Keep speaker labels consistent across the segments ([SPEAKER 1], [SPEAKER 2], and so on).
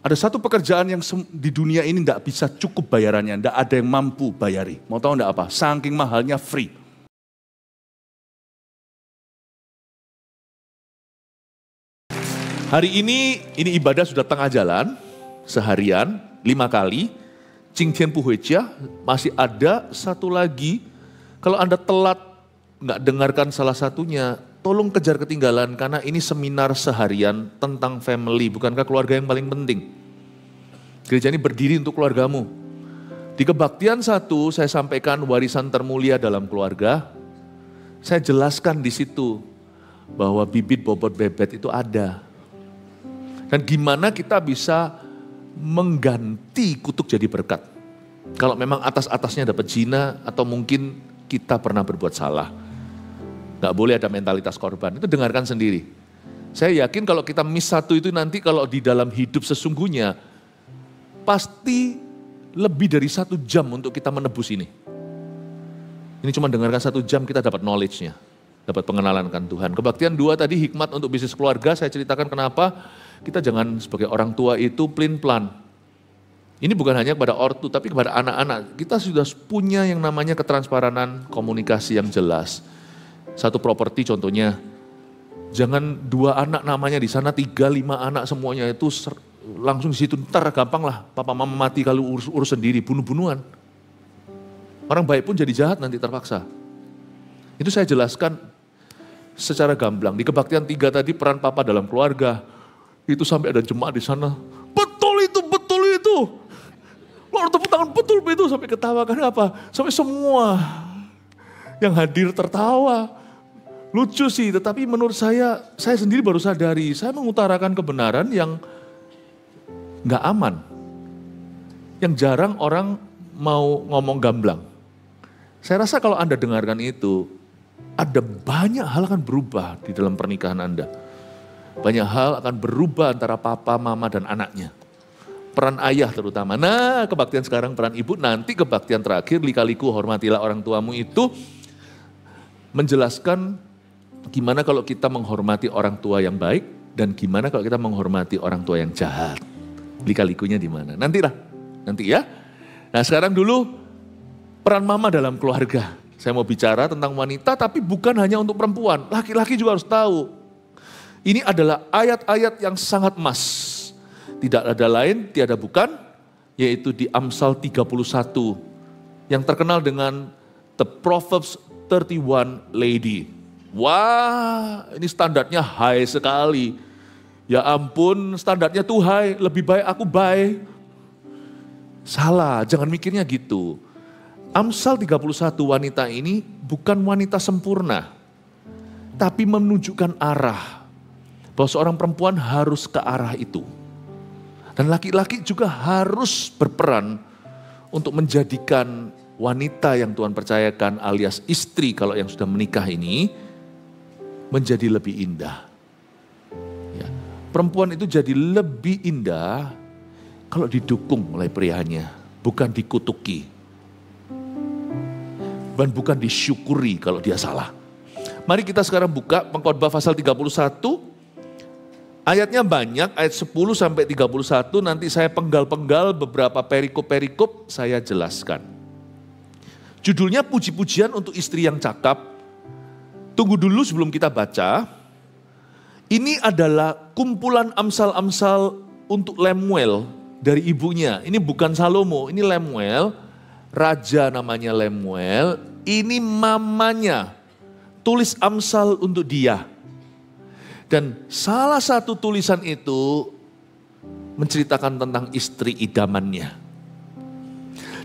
[SPEAKER 1] Ada satu pekerjaan yang di dunia ini tidak bisa cukup bayarannya, tidak ada yang mampu bayari. Mau tahu tidak apa? Saking mahalnya free. Hari ini ibadah sudah tengah jalan, seharian, 5 kali. Qingtian Puhuijia, masih ada satu lagi. Kalau Anda telat, nggak dengarkan salah satunya, tolong kejar ketinggalan karena ini seminar seharian tentang family, bukankah keluarga yang paling penting? Gereja ini berdiri untuk keluargamu. Di kebaktian 1 saya sampaikan warisan termulia dalam keluarga. Saya jelaskan di situ bahwa bibit bobot bebet itu ada. Dan gimana kita bisa mengganti kutuk jadi berkat. Kalau memang atas-atasnya dapat zina atau mungkin kita pernah berbuat salah. Gak boleh ada mentalitas korban, itu dengarkan sendiri. Saya yakin kalau kita miss 1 itu nanti kalau di dalam hidup sesungguhnya, pasti lebih dari 1 jam untuk kita menebus ini. Ini cuma dengarkan 1 jam kita dapat knowledge-nya, dapat pengenalan kan Tuhan. Kebaktian 2 tadi hikmat untuk bisnis keluarga, saya ceritakan kenapa kita jangan sebagai orang tua itu plan. Ini bukan hanya kepada ortu, tapi kepada anak-anak. Kita sudah punya yang namanya ketransparanan komunikasi yang jelas. Satu properti contohnya, jangan 2 anak namanya di sana, 3, 5 anak semuanya itu langsung di situ. Ntar gampang lah, papa mama mati kalau urus sendiri, bunuh-bunuhan. Orang baik pun jadi jahat nanti terpaksa. Itu saya jelaskan secara gamblang. Di kebaktian 3 tadi peran papa dalam keluarga, itu sampai ada jemaat di sana. Betul itu. Lalu tepuk tangan betul itu sampai ketawa. Kenapa? Sampai semua yang hadir tertawa. Lucu sih, tetapi menurut saya sendiri baru sadari. Saya mengutarakan kebenaran yang gak aman. Yang jarang orang mau ngomong gamblang. Saya rasa kalau Anda dengarkan itu, ada banyak hal akan berubah di dalam pernikahan Anda. Banyak hal akan berubah antara papa, mama, dan anaknya. Peran ayah terutama. Nah, kebaktian sekarang peran ibu, nanti kebaktian terakhir, lika-liku hormatilah orang tuamu itu menjelaskan gimana kalau kita menghormati orang tua yang baik dan gimana kalau kita menghormati orang tua yang jahat. Lika-likunya di mana? Nanti ya. Nah, sekarang dulu peran mama dalam keluarga. Saya mau bicara tentang wanita tapi bukan hanya untuk perempuan. Laki-laki juga harus tahu. Ini adalah ayat-ayat yang sangat emas. Tidak ada lain, tiada bukan, yaitu di Amsal 31. Yang terkenal dengan The Proverbs 31 Lady. Wah, ini standarnya high sekali. Ya ampun, standarnya tuh high, lebih baik aku baik. Salah, jangan mikirnya gitu. Amsal 31 wanita ini bukan wanita sempurna, tapi menunjukkan arah. Bahwa seorang perempuan harus ke arah itu. Dan laki-laki juga harus berperan untuk menjadikan wanita yang Tuhan percayakan alias istri kalau yang sudah menikah ini menjadi lebih indah. Ya. Perempuan itu jadi lebih indah kalau didukung oleh prianya, bukan dikutuki. Dan bukan disyukuri kalau dia salah. Mari kita sekarang buka Pengkhotbah pasal 31. Ayatnya banyak, ayat 10 sampai 31, nanti saya penggal-penggal beberapa perikop-perikop saya jelaskan. Judulnya puji-pujian untuk istri yang cakap. Tunggu dulu sebelum kita baca. Ini adalah kumpulan amsal-amsal untuk Lemuel dari ibunya. Ini bukan Salomo, ini Lemuel, raja namanya Lemuel. Ini mamanya, tulis amsal untuk dia. Dan salah satu tulisan itu menceritakan tentang istri idamannya.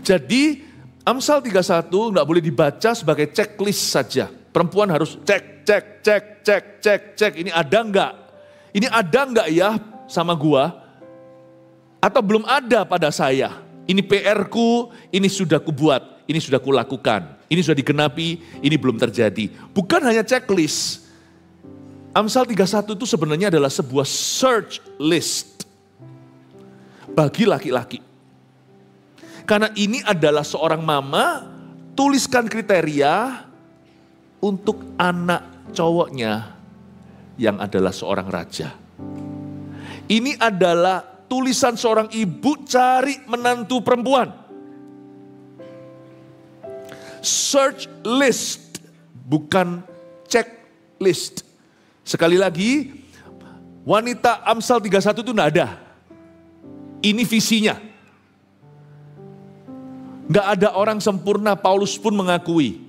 [SPEAKER 1] Jadi Amsal 31 enggak boleh dibaca sebagai checklist saja. Perempuan harus cek. Ini ada enggak? Ini ada enggak ya sama gua? Atau belum ada pada saya? Ini PR-ku, ini sudah kubuat, ini sudah kulakukan. Ini sudah digenapi, ini belum terjadi. Bukan hanya checklist. Amsal 31 itu sebenarnya adalah sebuah search list bagi laki-laki. Karena ini adalah seorang mama, tuliskan kriteria untuk anak cowoknya yang adalah seorang raja. Ini adalah tulisan seorang ibu cari menantu perempuan. Search list, bukan checklist. Sekali lagi, wanita Amsal 31 itu enggak ada. Ini visinya. Enggak ada orang sempurna, Paulus pun mengakui.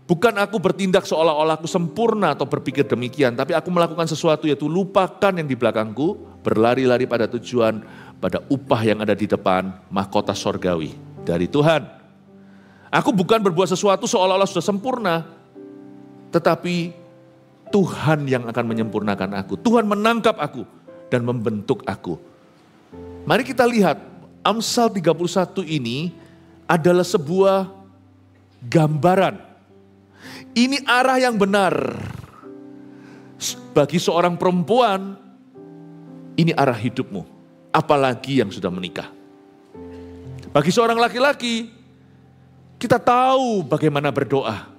[SPEAKER 1] Bukan aku bertindak seolah-olah aku sempurna atau berpikir demikian, tapi aku melakukan sesuatu yaitu lupakan yang di belakangku, berlari-lari pada tujuan, pada upah yang ada di depan, mahkota sorgawi dari Tuhan. Aku bukan berbuat sesuatu seolah-olah sudah sempurna, tetapi Tuhan yang akan menyempurnakan aku. Tuhan menangkap aku dan membentuk aku. Mari kita lihat, Amsal 31 ini adalah sebuah gambaran. Ini arah yang benar. Bagi seorang perempuan, ini arah hidupmu. Apalagi yang sudah menikah. Bagi seorang laki-laki, kita tahu bagaimana berdoa.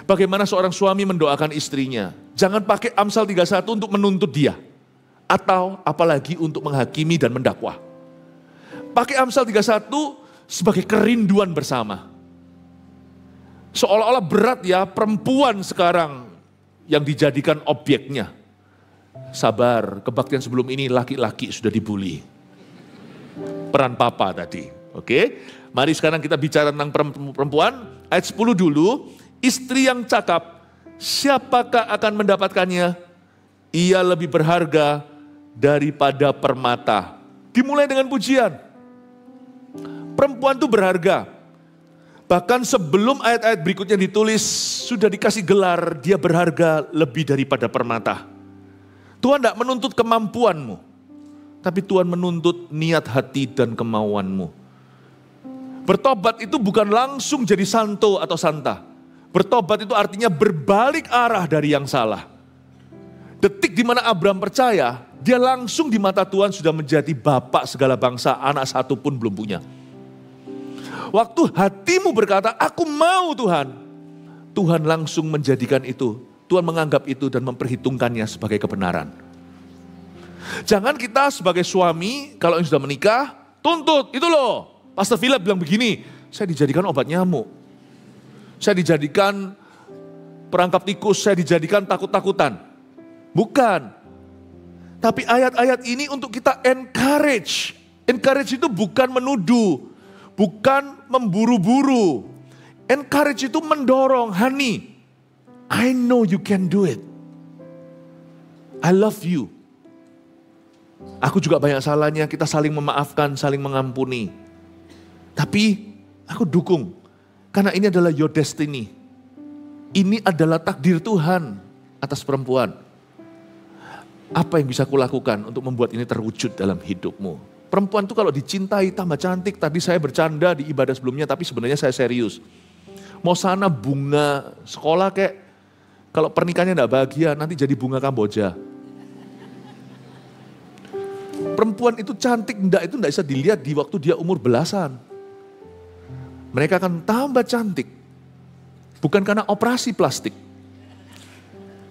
[SPEAKER 1] Bagaimana seorang suami mendoakan istrinya. Jangan pakai Amsal 31 untuk menuntut dia. Atau apalagi untuk menghakimi dan mendakwa. Pakai Amsal 31 sebagai kerinduan bersama. Seolah-olah berat ya perempuan sekarang yang dijadikan objeknya. Sabar, kebaktian sebelum ini laki-laki sudah dibully. Peran papa tadi, oke? Mari sekarang kita bicara tentang perempuan. Ayat 10 dulu, istri yang cakap, siapakah akan mendapatkannya? Ia lebih berharga daripada permata. Dimulai dengan pujian. Perempuan itu berharga. Bahkan sebelum ayat-ayat berikutnya ditulis, sudah dikasih gelar, dia berharga lebih daripada permata. Tuhan tidak menuntut kemampuanmu, tapi Tuhan menuntut niat hati dan kemauanmu. Bertobat itu bukan langsung jadi santo atau santa. Bertobat itu artinya berbalik arah dari yang salah. Detik di mana Abraham percaya, dia langsung di mata Tuhan sudah menjadi bapak segala bangsa, anak satu pun belum punya. Waktu hatimu berkata, aku mau Tuhan. Tuhan langsung menjadikan itu. Tuhan menganggap itu dan memperhitungkannya sebagai kebenaran. Jangan kita sebagai suami, kalau yang sudah menikah, tuntut. Itu loh, Pastor Philip bilang begini, saya dijadikan obat nyamuk. Saya dijadikan perangkap tikus, saya dijadikan takut-takutan. Bukan. Tapi ayat-ayat ini untuk kita encourage. Encourage itu bukan menuduh. Bukan memburu-buru. Encourage itu mendorong. Honey, I know you can do it. I love you. Aku juga banyak salahnya, kita saling memaafkan, saling mengampuni. Tapi aku dukung. Karena ini adalah your destiny. Ini adalah takdir Tuhan atas perempuan. Apa yang bisa kulakukan untuk membuat ini terwujud dalam hidupmu? Perempuan itu kalau dicintai tambah cantik. Tadi saya bercanda di ibadah sebelumnya, tapi sebenarnya saya serius. Mau sana bunga sekolah kayak, kalau pernikahannya enggak bahagia, nanti jadi bunga Kamboja. Perempuan itu cantik, itu enggak bisa dilihat di waktu dia umur belasan. Mereka akan tambah cantik. Bukan karena operasi plastik.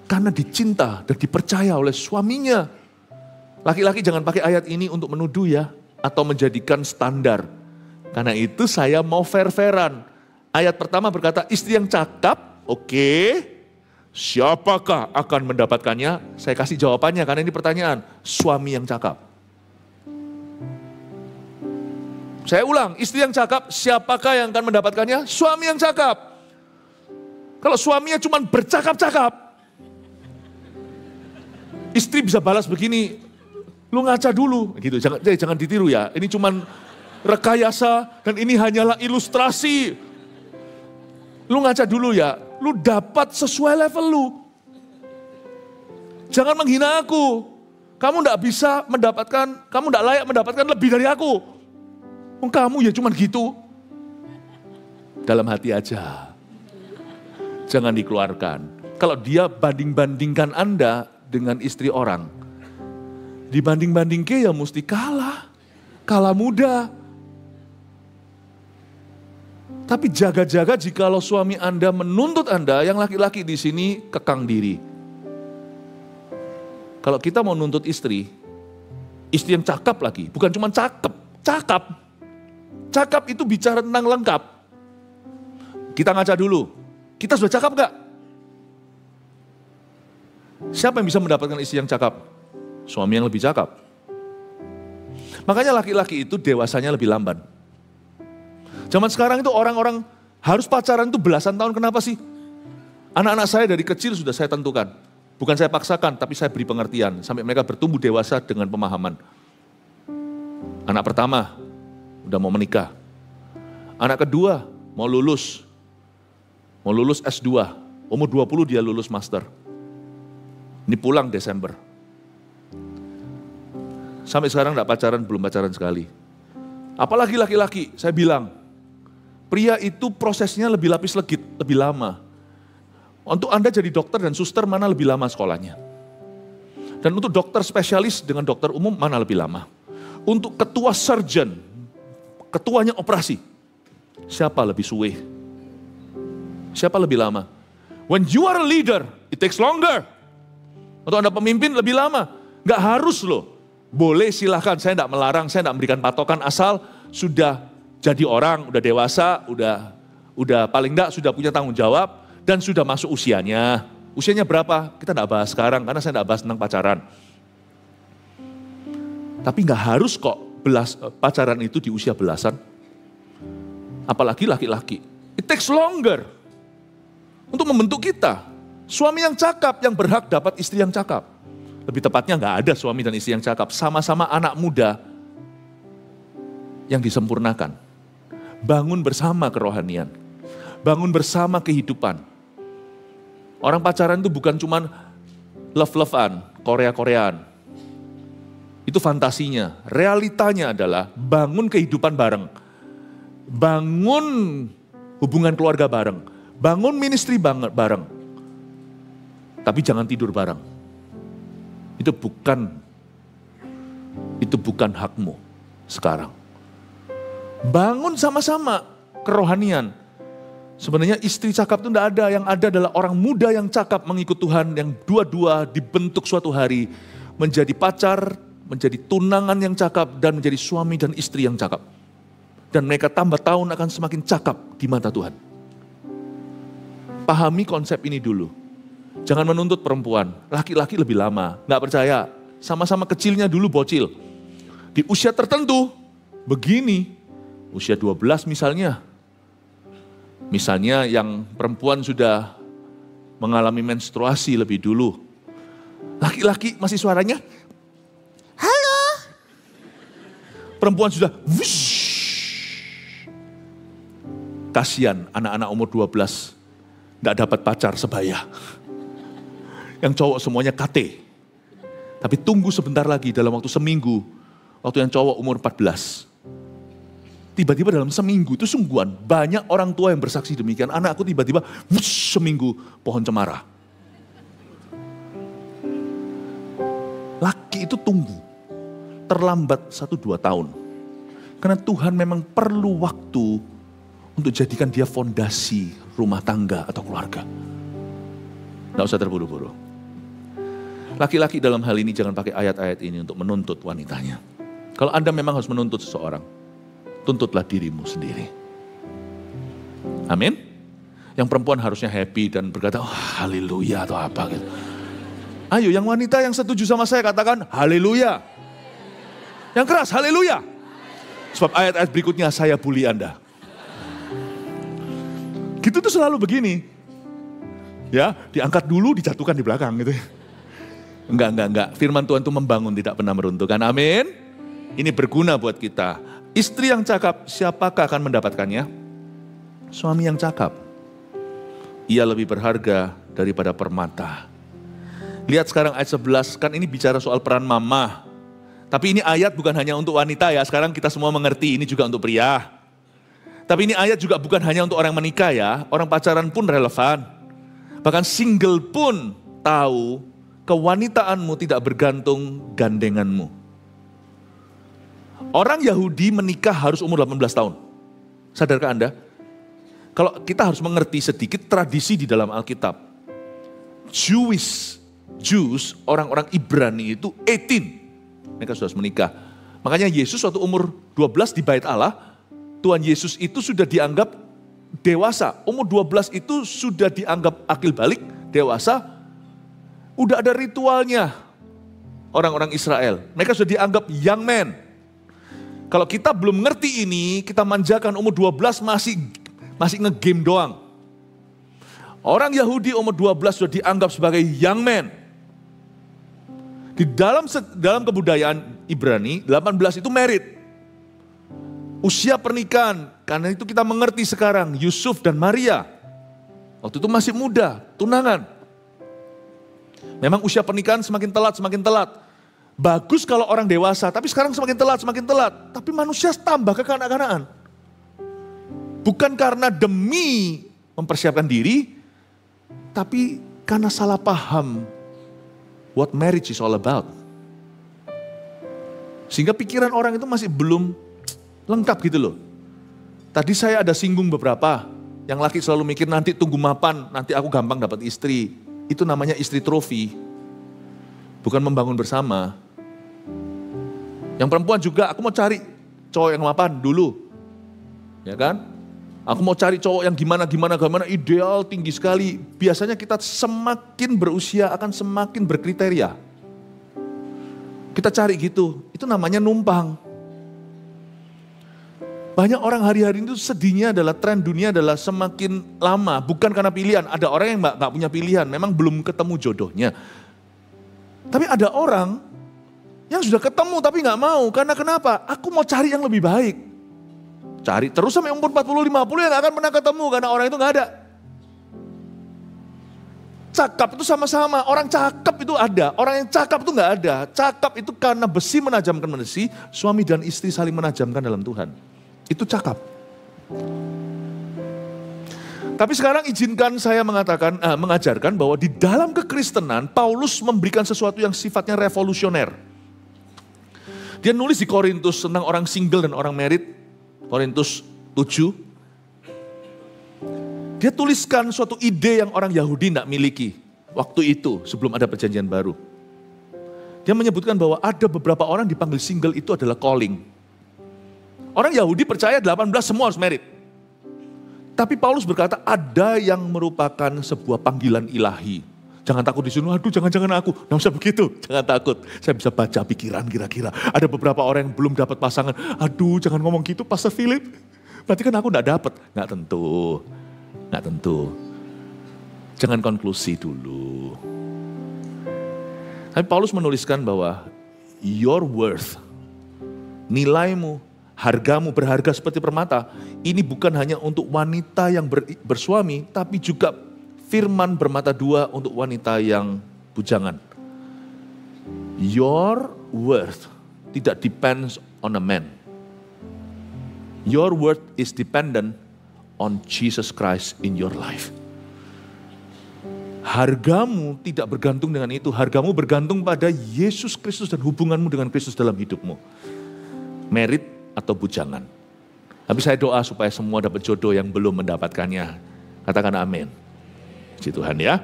[SPEAKER 1] Karena dicinta dan dipercaya oleh suaminya. Laki-laki jangan pakai ayat ini untuk menuduh ya, atau menjadikan standar. Karena itu saya mau fair-fairan. Ayat pertama berkata, istri yang cakap, oke, siapakah akan mendapatkannya? Saya kasih jawabannya karena ini pertanyaan, suami yang cakap. Saya ulang, istri yang cakap, siapakah yang akan mendapatkannya? Suami yang cakap. Kalau suaminya cuma bercakap-cakap, istri bisa balas begini, lu ngaca dulu, gitu. Jangan ditiru ya. Ini cuman rekayasa dan ini hanyalah ilustrasi. Lu ngaca dulu ya. Lu dapat sesuai level lu. Jangan menghina aku. Kamu enggak bisa mendapatkan, kamu enggak layak mendapatkan lebih dari aku. Kamu ya cuman gitu. Dalam hati aja. Jangan dikeluarkan. Kalau dia banding-bandingkan Anda dengan istri orang, dibanding-bandingke ya mesti kalah. Kalah muda. Tapi jaga-jaga jikalau suami Anda menuntut Anda, yang laki-laki di sini kekang diri. Kalau kita mau nuntut istri, Istri yang cakap lagi, bukan cuma cakep, cakap. Cakap itu bicara tentang lengkap. Kita ngaca dulu, kita sudah cakap gak? Siapa yang bisa mendapatkan istri yang cakap? Suami yang lebih cakap. Makanya laki-laki itu dewasanya lebih lamban. Zaman sekarang itu orang-orang harus pacaran itu belasan tahun, kenapa sih? Anak-anak saya dari kecil sudah saya tentukan. Bukan saya paksakan, tapi saya beri pengertian. Sampai mereka bertumbuh dewasa dengan pemahaman. Anak pertama, udah mau menikah. Anak kedua, mau lulus. Mau lulus S2. Umur 20 dia lulus master. Ini pulang Desember. Sampai sekarang enggak pacaran, belum pacaran sekali. Apalagi laki-laki, saya bilang. Pria itu prosesnya lebih lapis legit, lebih lama. Untuk Anda jadi dokter dan suster, mana lebih lama sekolahnya? Dan untuk dokter spesialis dengan dokter umum, mana lebih lama? Untuk ketua surgeon, ketuanya operasi, siapa lebih suwe? Siapa lebih lama? When you are a leader, it takes longer. Untuk Anda pemimpin lebih lama. Gak harus loh. Boleh silahkan, saya tidak melarang, saya tidak memberikan patokan asal sudah jadi orang, udah dewasa, udah paling enggak sudah punya tanggung jawab. Dan sudah masuk usianya. Usianya berapa? Kita tidak bahas sekarang karena saya tidak bahas tentang pacaran. Tapi nggak harus kok pacaran itu di usia belasan. Apalagi laki-laki. It takes longer untuk membentuk kita. Suami yang cakap yang berhak dapat istri yang cakap. Lebih tepatnya nggak ada suami dan istri yang cakap. Sama-sama anak muda yang disempurnakan. Bangun bersama kerohanian. Bangun bersama kehidupan. Orang pacaran itu bukan cuma love-lovean, Korea-Koreaan. Itu fantasinya. Realitanya adalah bangun kehidupan bareng. Bangun hubungan keluarga bareng. Bangun ministry bareng. Tapi jangan tidur bareng. Itu bukan hakmu sekarang. Bangun sama-sama kerohanian. Sebenarnya istri cakap itu tidak ada, yang ada adalah orang muda yang cakap mengikut Tuhan, yang dua-dua dibentuk suatu hari menjadi pacar, menjadi tunangan yang cakap, dan menjadi suami dan istri yang cakap. Dan mereka tambah tahun akan semakin cakap di mata Tuhan. Pahami konsep ini dulu. Jangan menuntut perempuan, laki-laki lebih lama, nggak percaya, sama-sama kecilnya dulu bocil. Di usia tertentu, begini, usia 12 misalnya, yang perempuan sudah mengalami menstruasi lebih dulu. Laki-laki masih suaranya, halo. Perempuan sudah, wush. Kasian anak-anak umur 12, gak dapat pacar sebaya. Yang cowok semuanya KT. Tapi tunggu sebentar lagi dalam waktu seminggu, waktu yang cowok umur 14. Tiba-tiba dalam seminggu itu sungguhan banyak orang tua yang bersaksi demikian. Anakku tiba-tiba seminggu pohon cemara. Laki itu tunggu. Terlambat 1-2 tahun. Karena Tuhan memang perlu waktu untuk jadikan dia fondasi rumah tangga atau keluarga. Nggak usah terburu-buru. Laki-laki dalam hal ini jangan pakai ayat-ayat ini untuk menuntut wanitanya. Kalau Anda memang harus menuntut seseorang, tuntutlah dirimu sendiri. Amin. Yang perempuan harusnya happy dan berkata, oh, haleluya atau apa gitu. Ayo yang wanita yang setuju sama saya katakan haleluya. Yang keras haleluya. Sebab ayat-ayat berikutnya saya bully Anda. Gitu tuh selalu begini. Ya, diangkat dulu dijatuhkan di belakang gitu. Enggak. Firman Tuhan itu membangun, tidak pernah meruntuhkan. Amin. Ini berguna buat kita. Istri yang cakap, siapakah akan mendapatkannya? Suami yang cakap. Ia lebih berharga daripada permata. Lihat sekarang ayat 11, kan ini bicara soal peran mama. Tapi ini ayat bukan hanya untuk wanita ya, sekarang kita semua mengerti, ini juga untuk pria. Tapi ini ayat juga bukan hanya untuk orang menikah ya, orang pacaran pun relevan. Bahkan single pun tahu, kewanitaanmu tidak bergantung gandenganmu. Orang Yahudi menikah harus umur 18 tahun. Sadarkah Anda? Kalau kita harus mengerti sedikit tradisi di dalam Alkitab. Jews, orang-orang Ibrani itu 18. mereka sudah menikah. Makanya Yesus waktu umur 12 di bait Allah, Tuhan Yesus itu sudah dianggap dewasa. Umur 12 itu sudah dianggap akil balik, dewasa. Udah ada ritualnya orang-orang Israel. Mereka sudah dianggap young man. Kalau kita belum ngerti ini, kita manjakan umur 12 masih nge-game doang. Orang Yahudi umur 12 sudah dianggap sebagai young man. Di dalam kebudayaan Ibrani, 18 itu married. Usia pernikahan, karena itu kita mengerti sekarang, Yusuf dan Maria. Waktu itu masih muda, tunangan. Memang usia pernikahan semakin telat. Bagus kalau orang dewasa, tapi sekarang semakin telat. Tapi manusia tambah kekanak-kanakan. Bukan karena demi mempersiapkan diri, tapi karena salah paham what marriage is all about. Sehingga pikiran orang itu masih belum lengkap gitu loh. Tadi saya ada singgung beberapa, yang laki selalu mikir nanti tunggu mapan, nanti aku gampang dapat istri. Itu namanya istri trofi. Bukan membangun bersama. Yang perempuan juga, aku mau cari cowok yang mapan dulu. Ya kan? Aku mau cari cowok yang gimana, ideal, tinggi sekali. Biasanya kita semakin berusia akan semakin berkriteria. Kita cari gitu, itu namanya numpang. Banyak orang hari-hari itu sedihnya adalah tren dunia adalah semakin lama. Bukan karena pilihan, ada orang yang gak punya pilihan, memang belum ketemu jodohnya. Tapi ada orang yang sudah ketemu tapi gak mau, karena kenapa? Aku mau cari yang lebih baik. Cari terus sampai umur 40-50 yang gak akan pernah ketemu karena orang itu gak ada. Cakap itu sama-sama, orang cakap itu ada, orang yang cakap itu gak ada. Cakap itu karena besi menajamkan besi, suami dan istri saling menajamkan dalam Tuhan. Itu cakap. Tapi sekarang izinkan saya mengajarkan bahwa di dalam kekristenan, Paulus memberikan sesuatu yang sifatnya revolusioner. Dia nulis di Korintus tentang orang single dan orang married, Korintus 7. Dia tuliskan suatu ide yang orang Yahudi tidak miliki waktu itu sebelum ada perjanjian baru. Dia menyebutkan bahwa ada beberapa orang dipanggil single itu adalah calling. Orang Yahudi percaya 18 semua harus married. Tapi Paulus berkata ada yang merupakan sebuah panggilan ilahi. Jangan takut disuruh, aduh jangan-jangan aku. Nggak usah begitu, jangan takut. Saya bisa baca pikiran kira-kira. Ada beberapa orang yang belum dapat pasangan. Aduh jangan ngomong gitu Pastor Philip. Berarti kan aku nggak dapat. Nggak tentu. Jangan konklusi dulu. Tapi Paulus menuliskan bahwa your worth, nilaimu, hargamu berharga seperti permata. Ini bukan hanya untuk wanita yang bersuami, tapi juga firman bermata dua untuk wanita yang bujangan. Your worth tidak depends on a man. Your worth is dependent on Jesus Christ in your life. Hargamu tidak bergantung dengan itu. Hargamu bergantung pada Yesus Kristus dan hubunganmu dengan Kristus dalam hidupmu. Married atau bujangan. Tapi saya doa supaya semua dapat jodoh yang belum mendapatkannya. Katakan amin. Puji Tuhan ya.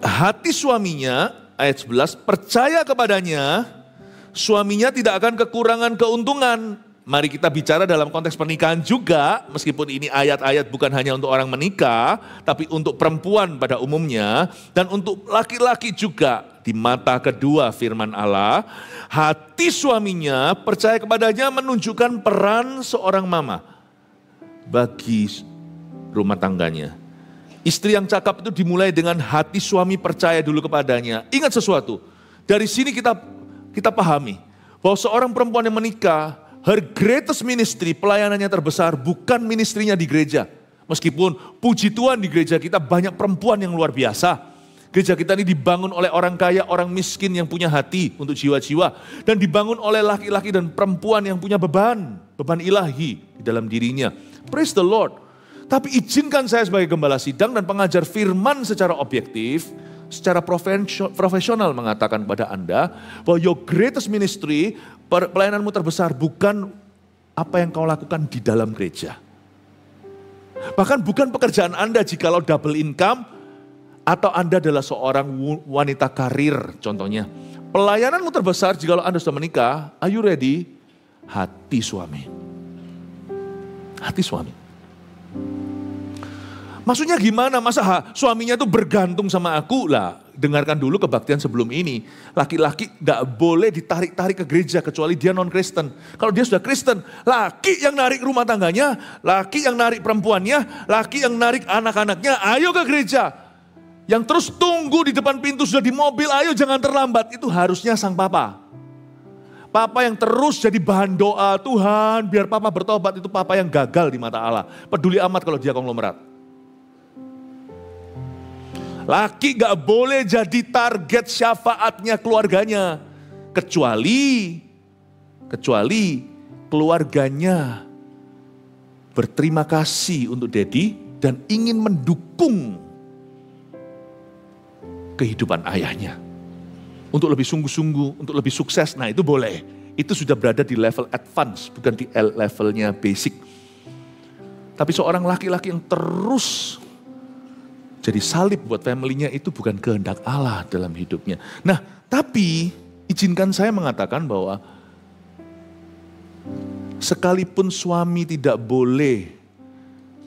[SPEAKER 1] Hati suaminya, ayat 11, percaya kepadanya, suaminya tidak akan kekurangan keuntungan. Mari kita bicara dalam konteks pernikahan juga, meskipun ini ayat-ayat bukan hanya untuk orang menikah, tapi untuk perempuan pada umumnya, dan untuk laki-laki juga. Di mata kedua firman Allah, hati suaminya percaya kepadanya menunjukkan peran seorang mama bagi rumah tangganya. Istri yang cakap itu dimulai dengan hati suami percaya dulu kepadanya. Ingat sesuatu, dari sini kita pahami bahwa seorang perempuan yang menikah, her greatest ministry, pelayanannya terbesar bukan ministrinya di gereja. Meskipun puji Tuhan di gereja kita banyak perempuan yang luar biasa. Gereja kita ini dibangun oleh orang kaya, orang miskin yang punya hati untuk jiwa-jiwa. Dan dibangun oleh laki-laki dan perempuan yang punya beban ilahi di dalam dirinya. Praise the Lord. Tapi izinkan saya sebagai gembala sidang dan pengajar firman secara objektif, secara profesional mengatakan kepada Anda, bahwa your greatest ministry, pelayananmu terbesar bukan apa yang kau lakukan di dalam gereja. Bahkan bukan pekerjaan Anda jikalau double income, atau Anda adalah seorang wanita karir contohnya. Pelayananmu terbesar jika Anda sudah menikah, are you ready? Hati suami. Hati suami. Maksudnya gimana? Masa suaminya itu bergantung sama aku? Lah, dengarkan dulu kebaktian sebelum ini. Laki-laki gak boleh ditarik-tarik ke gereja kecuali dia non-Kristen. Kalau dia sudah Kristen, laki yang narik rumah tangganya, laki yang narik perempuannya, laki yang narik anak-anaknya, ayo ke gereja. Yang terus tunggu di depan pintu sudah di mobil, ayo jangan terlambat. Itu harusnya sang papa. Papa yang terus jadi bahan doa, Tuhan biar papa bertobat, itu papa yang gagal di mata Allah. Peduli amat kalau dia konglomerat. Laki gak boleh jadi target syafaatnya keluarganya. Kecuali keluarganya berterima kasih untuk Daddy dan ingin mendukung kehidupan ayahnya. Untuk lebih sungguh-sungguh, untuk lebih sukses, nah itu boleh. Itu sudah berada di level advance, bukan di levelnya basic. Tapi seorang laki-laki yang terus jadi salib buat family-nya itu bukan kehendak Allah dalam hidupnya. Nah, tapi izinkan saya mengatakan bahwa sekalipun suami tidak boleh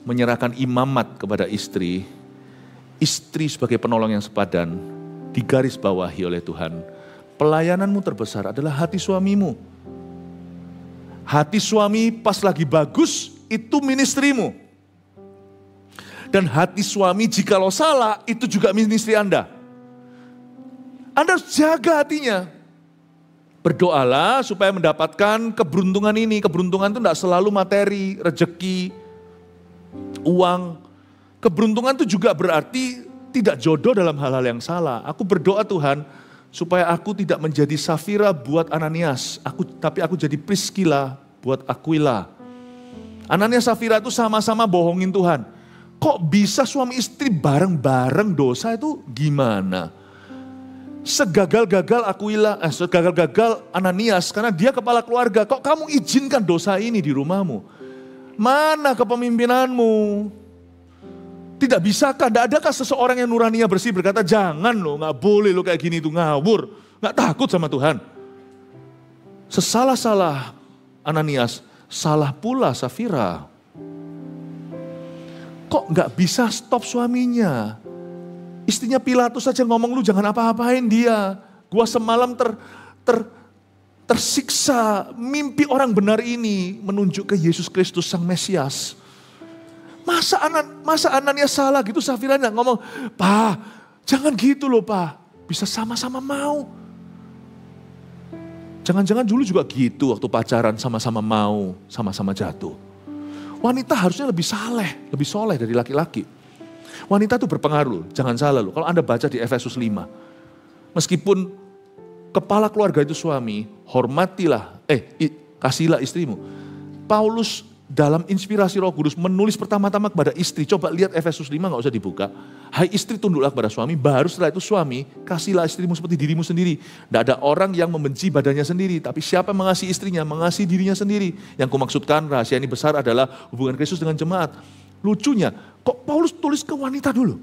[SPEAKER 1] menyerahkan imamat kepada istri, istri sebagai penolong yang sepadan, digarisbawahi oleh Tuhan. Pelayananmu terbesar adalah hati suamimu. Hati suami pas lagi bagus, itu ministrimu. Dan hati suami jikalau salah, itu juga ministri Anda. Anda harus jaga hatinya. Berdoalah supaya mendapatkan keberuntungan ini. Keberuntungan itu tidak selalu materi, rezeki, uang. Keberuntungan itu juga berarti tidak jodoh dalam hal-hal yang salah. Aku berdoa Tuhan, supaya aku tidak menjadi Safira buat Ananias. Tapi aku jadi Priscilla buat Aquila. Ananias Safira itu sama-sama bohongin Tuhan. Kok bisa suami istri bareng-bareng dosa itu gimana? Segagal-gagal segagal-gagal Ananias karena dia kepala keluarga. Kok kamu izinkan dosa ini di rumahmu? Mana kepemimpinanmu? Tidak bisakah, tidak adakah seseorang yang nuraninya bersih berkata, jangan lo, gak boleh lo kayak gini itu ngawur. Gak takut sama Tuhan. Sesalah-salah Ananias, salah pula Safira. Kok gak bisa stop suaminya? Istrinya Pilatus saja ngomong, lu jangan apa-apain dia. Gua semalam tersiksa, mimpi orang benar ini menunjuk ke Yesus Kristus Sang Mesias. Masa Ananias salah gitu, Safiranya ngomong, Pak, jangan gitu loh Pak, bisa sama-sama mau. Jangan-jangan dulu juga gitu waktu pacaran sama-sama mau, sama-sama jatuh. Wanita harusnya lebih lebih soleh dari laki-laki. Wanita itu berpengaruh, jangan salah loh. Kalau Anda baca di Efesus 5, meskipun kepala keluarga itu suami, hormatilah, kasihlah istrimu. Paulus dalam inspirasi Roh Kudus menulis pertama-tama kepada istri. Coba lihat Efesus 5, gak usah dibuka. Hai istri, tunduklah kepada suami, baru setelah itu suami, kasihlah istrimu seperti dirimu sendiri. Tidak ada orang yang membenci badannya sendiri, tapi siapa yang mengasihi istrinya, mengasihi dirinya sendiri. Yang kumaksudkan rahasia ini besar adalah hubungan Kristus dengan jemaat. Lucunya, kok Paulus tulis ke wanita dulu?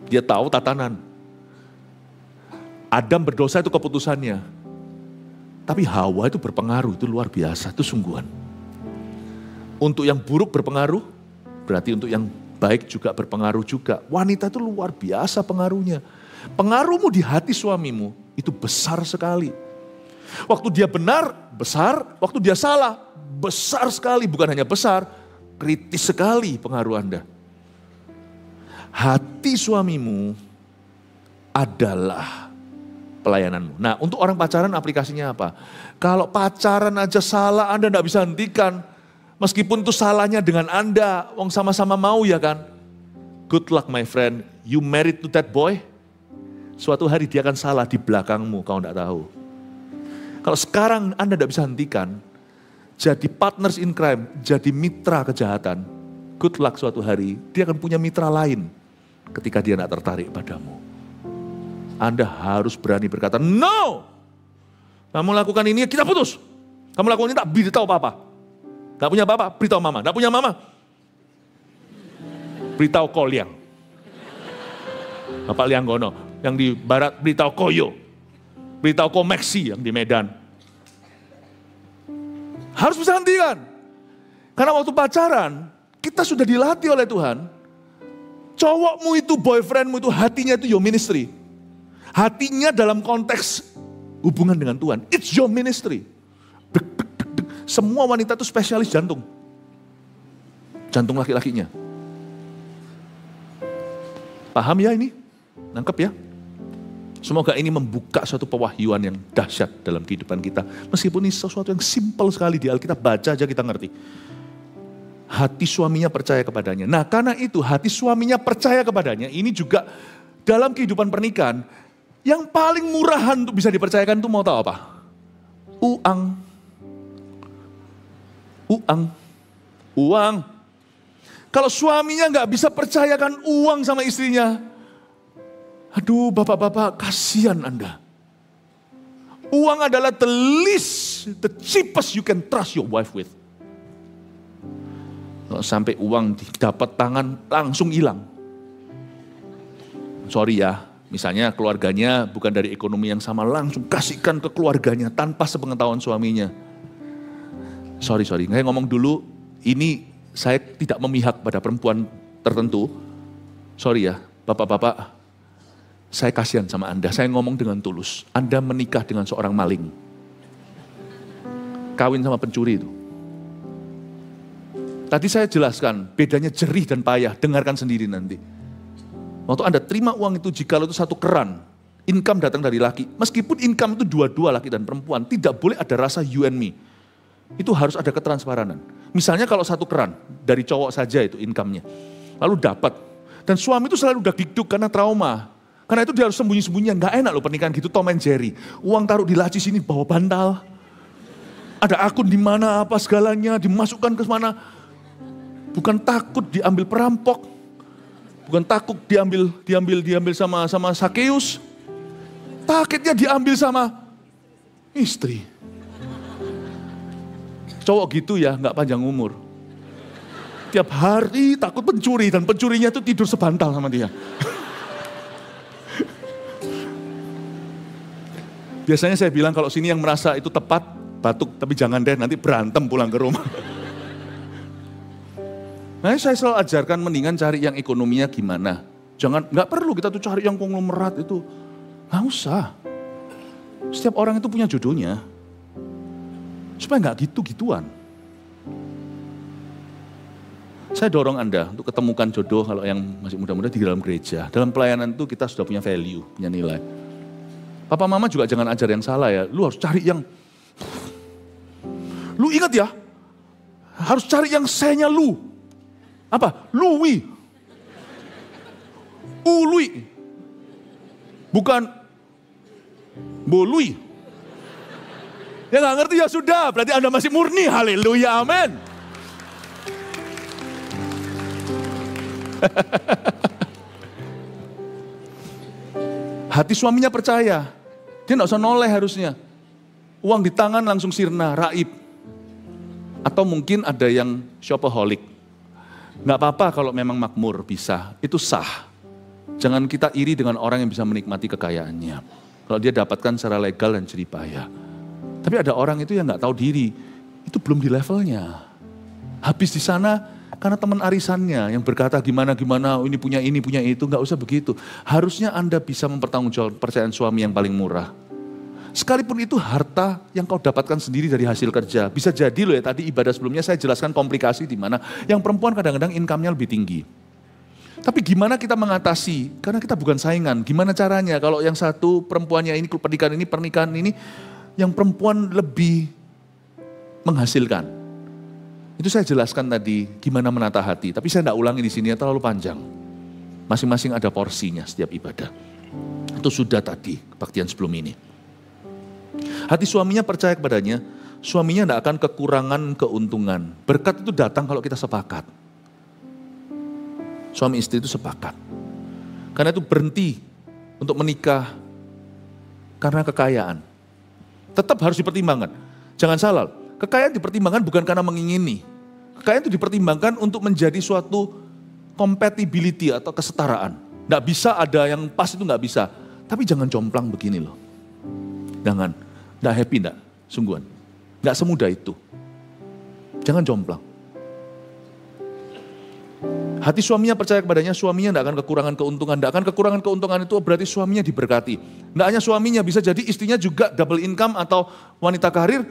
[SPEAKER 1] Dia tahu tatanan. Adam berdosa itu keputusannya. Tapi Hawa itu berpengaruh, itu luar biasa, itu sungguhan. Untuk yang buruk berpengaruh, berarti untuk yang baik juga berpengaruh juga. Wanita itu luar biasa pengaruhnya. Pengaruhmu di hati suamimu itu besar sekali. Waktu dia benar, besar. Waktu dia salah, besar sekali. Bukan hanya besar, kritis sekali pengaruh Anda. Hati suamimu adalah pelayananmu. Nah, untuk orang pacaran aplikasinya apa? Kalau pacaran aja salah, Anda tidak bisa hentikan. Meskipun itu salahnya dengan Anda, wong sama-sama mau ya kan. Good luck my friend, you married to that boy. Suatu hari dia akan salah di belakangmu, kau tidak tahu. Kalau sekarang Anda tidak bisa hentikan, jadi partners in crime, jadi mitra kejahatan. Good luck suatu hari, dia akan punya mitra lain ketika dia tidak tertarik padamu. Anda harus berani berkata, no! Kamu lakukan ini, kita putus. Kamu lakukan ini, tak beritahu apa-apa. Gak punya apa-apa, beritahu mama. Gak punya mama, beritahu Koliang. Bapak Lianggono, yang di barat beritahu Koyo. Beritahu komeksi yang di Medan. Harus bisa hentikan. Karena waktu pacaran, kita sudah dilatih oleh Tuhan. Cowokmu itu, boyfriendmu itu, hatinya itu your ministry. Hatinya dalam konteks hubungan dengan Tuhan. It's your ministry. Semua wanita itu spesialis jantung. Jantung laki-lakinya. Paham ya ini? Nangkep ya? Semoga ini membuka suatu pewahyuan yang dahsyat dalam kehidupan kita. Meskipun ini sesuatu yang simpel sekali di Alkitab, baca aja kita ngerti. Hati suaminya percaya kepadanya. Nah karena itu hati suaminya percaya kepadanya, ini juga dalam kehidupan pernikahan, yang paling murahan untuk bisa dipercayakan itu mau tahu apa? Uang. Kalau suaminya nggak bisa percayakan uang sama istrinya, aduh bapak-bapak kasihan Anda. Uang adalah the least, the cheapest you can trust your wife with. Kalau sampai uang dapat tangan langsung hilang. Sorry ya, misalnya keluarganya bukan dari ekonomi yang sama, langsung kasihkan ke keluarganya tanpa sepengetahuan suaminya. Sorry, saya ngomong dulu, ini saya tidak memihak pada perempuan tertentu. Sorry ya, bapak-bapak, saya kasihan sama Anda, saya ngomong dengan tulus. Anda menikah dengan seorang maling. Kawin sama pencuri itu. Tadi saya jelaskan, bedanya jerih dan payah, dengarkan sendiri nanti. Waktu Anda terima uang itu, jika itu satu keran, income datang dari laki. Meskipun income itu dua-dua laki dan perempuan, tidak boleh ada rasa you and me. Itu harus ada ketransparanan. Misalnya kalau satu keran, dari cowok saja itu income-nya. Lalu dapat. Dan suami itu selalu udah gigduk karena trauma. Karena itu dia harus sembunyi-sembunyian. Gak enak loh pernikahan gitu, Tom and Jerry. Uang taruh di laci sini, bawa bantal. Ada akun di mana apa segalanya, dimasukkan ke mana. Bukan takut diambil perampok. Bukan takut diambil sama Sakeus. Takutnya diambil sama istri. Cowok gitu ya, nggak panjang umur. Tiap hari takut pencuri dan pencurinya itu tidur sebantal sama dia. Biasanya saya bilang kalau sini yang merasa itu tepat, batuk, tapi jangan deh nanti berantem pulang ke rumah. Nah saya selalu ajarkan mendingan cari yang ekonominya gimana. Jangan, nggak perlu kita tuh cari yang konglomerat itu. Nggak usah. Setiap orang itu punya jodohnya. Supaya nggak gitu-gituan. Saya dorong Anda untuk ketemukan jodoh kalau yang masih muda-muda di dalam gereja. Dalam pelayanan itu kita sudah punya value, punya nilai. Papa mama juga jangan ajar yang salah ya. Lu harus cari yang... Lu ingat ya, harus cari yang saya-nya lu. Apa? Lui. Ului. Bukan bolui. Ya nggak ngerti ya sudah, berarti Anda masih murni, haleluya, amin. Hati suaminya percaya, dia nggak usah noleh harusnya. Uang di tangan langsung sirna, raib. Atau mungkin ada yang shopaholic. Nggak apa-apa kalau memang makmur, bisa, itu sah. Jangan kita iri dengan orang yang bisa menikmati kekayaannya. Kalau dia dapatkan secara legal dan jerih payah. Tapi ada orang itu yang nggak tahu diri, itu belum di levelnya. Habis di sana karena teman arisannya yang berkata gimana ini punya itu, nggak usah begitu. Harusnya Anda bisa mempertanggungjawabkan kepercayaan suami yang paling murah. Sekalipun itu harta yang kau dapatkan sendiri dari hasil kerja. Bisa jadi loh ya, tadi ibadah sebelumnya saya jelaskan komplikasi di mana yang perempuan kadang-kadang income-nya lebih tinggi. Tapi gimana kita mengatasi? Karena kita bukan saingan. Gimana caranya kalau yang satu perempuannya ini pernikahan ini yang perempuan lebih menghasilkan. Itu saya jelaskan tadi gimana menata hati. Tapi saya tidak ulangi di sini, terlalu panjang. Masing-masing ada porsinya setiap ibadah. Itu sudah tadi kebaktian sebelum ini. Hati suaminya percaya kepadanya, suaminya tidak akan kekurangan keuntungan. Berkat itu datang kalau kita sepakat. Suami istri itu sepakat. Karena itu berhenti untuk menikah karena kekayaan. Tetap harus dipertimbangkan. Jangan salah, kekayaan dipertimbangkan bukan karena mengingini. Kekayaan itu dipertimbangkan untuk menjadi suatu compatibility atau kesetaraan. Nggak bisa ada yang pas itu nggak bisa. Tapi jangan jomplang begini loh. Jangan, enggak happy enggak, sungguhan. Enggak semudah itu. Jangan jomplang. Hati suaminya percaya kepadanya, suaminya tidak akan kekurangan keuntungan. Tidak akan kekurangan keuntungan itu berarti suaminya diberkati. Tidak hanya suaminya, bisa jadi istrinya juga double income atau wanita karir,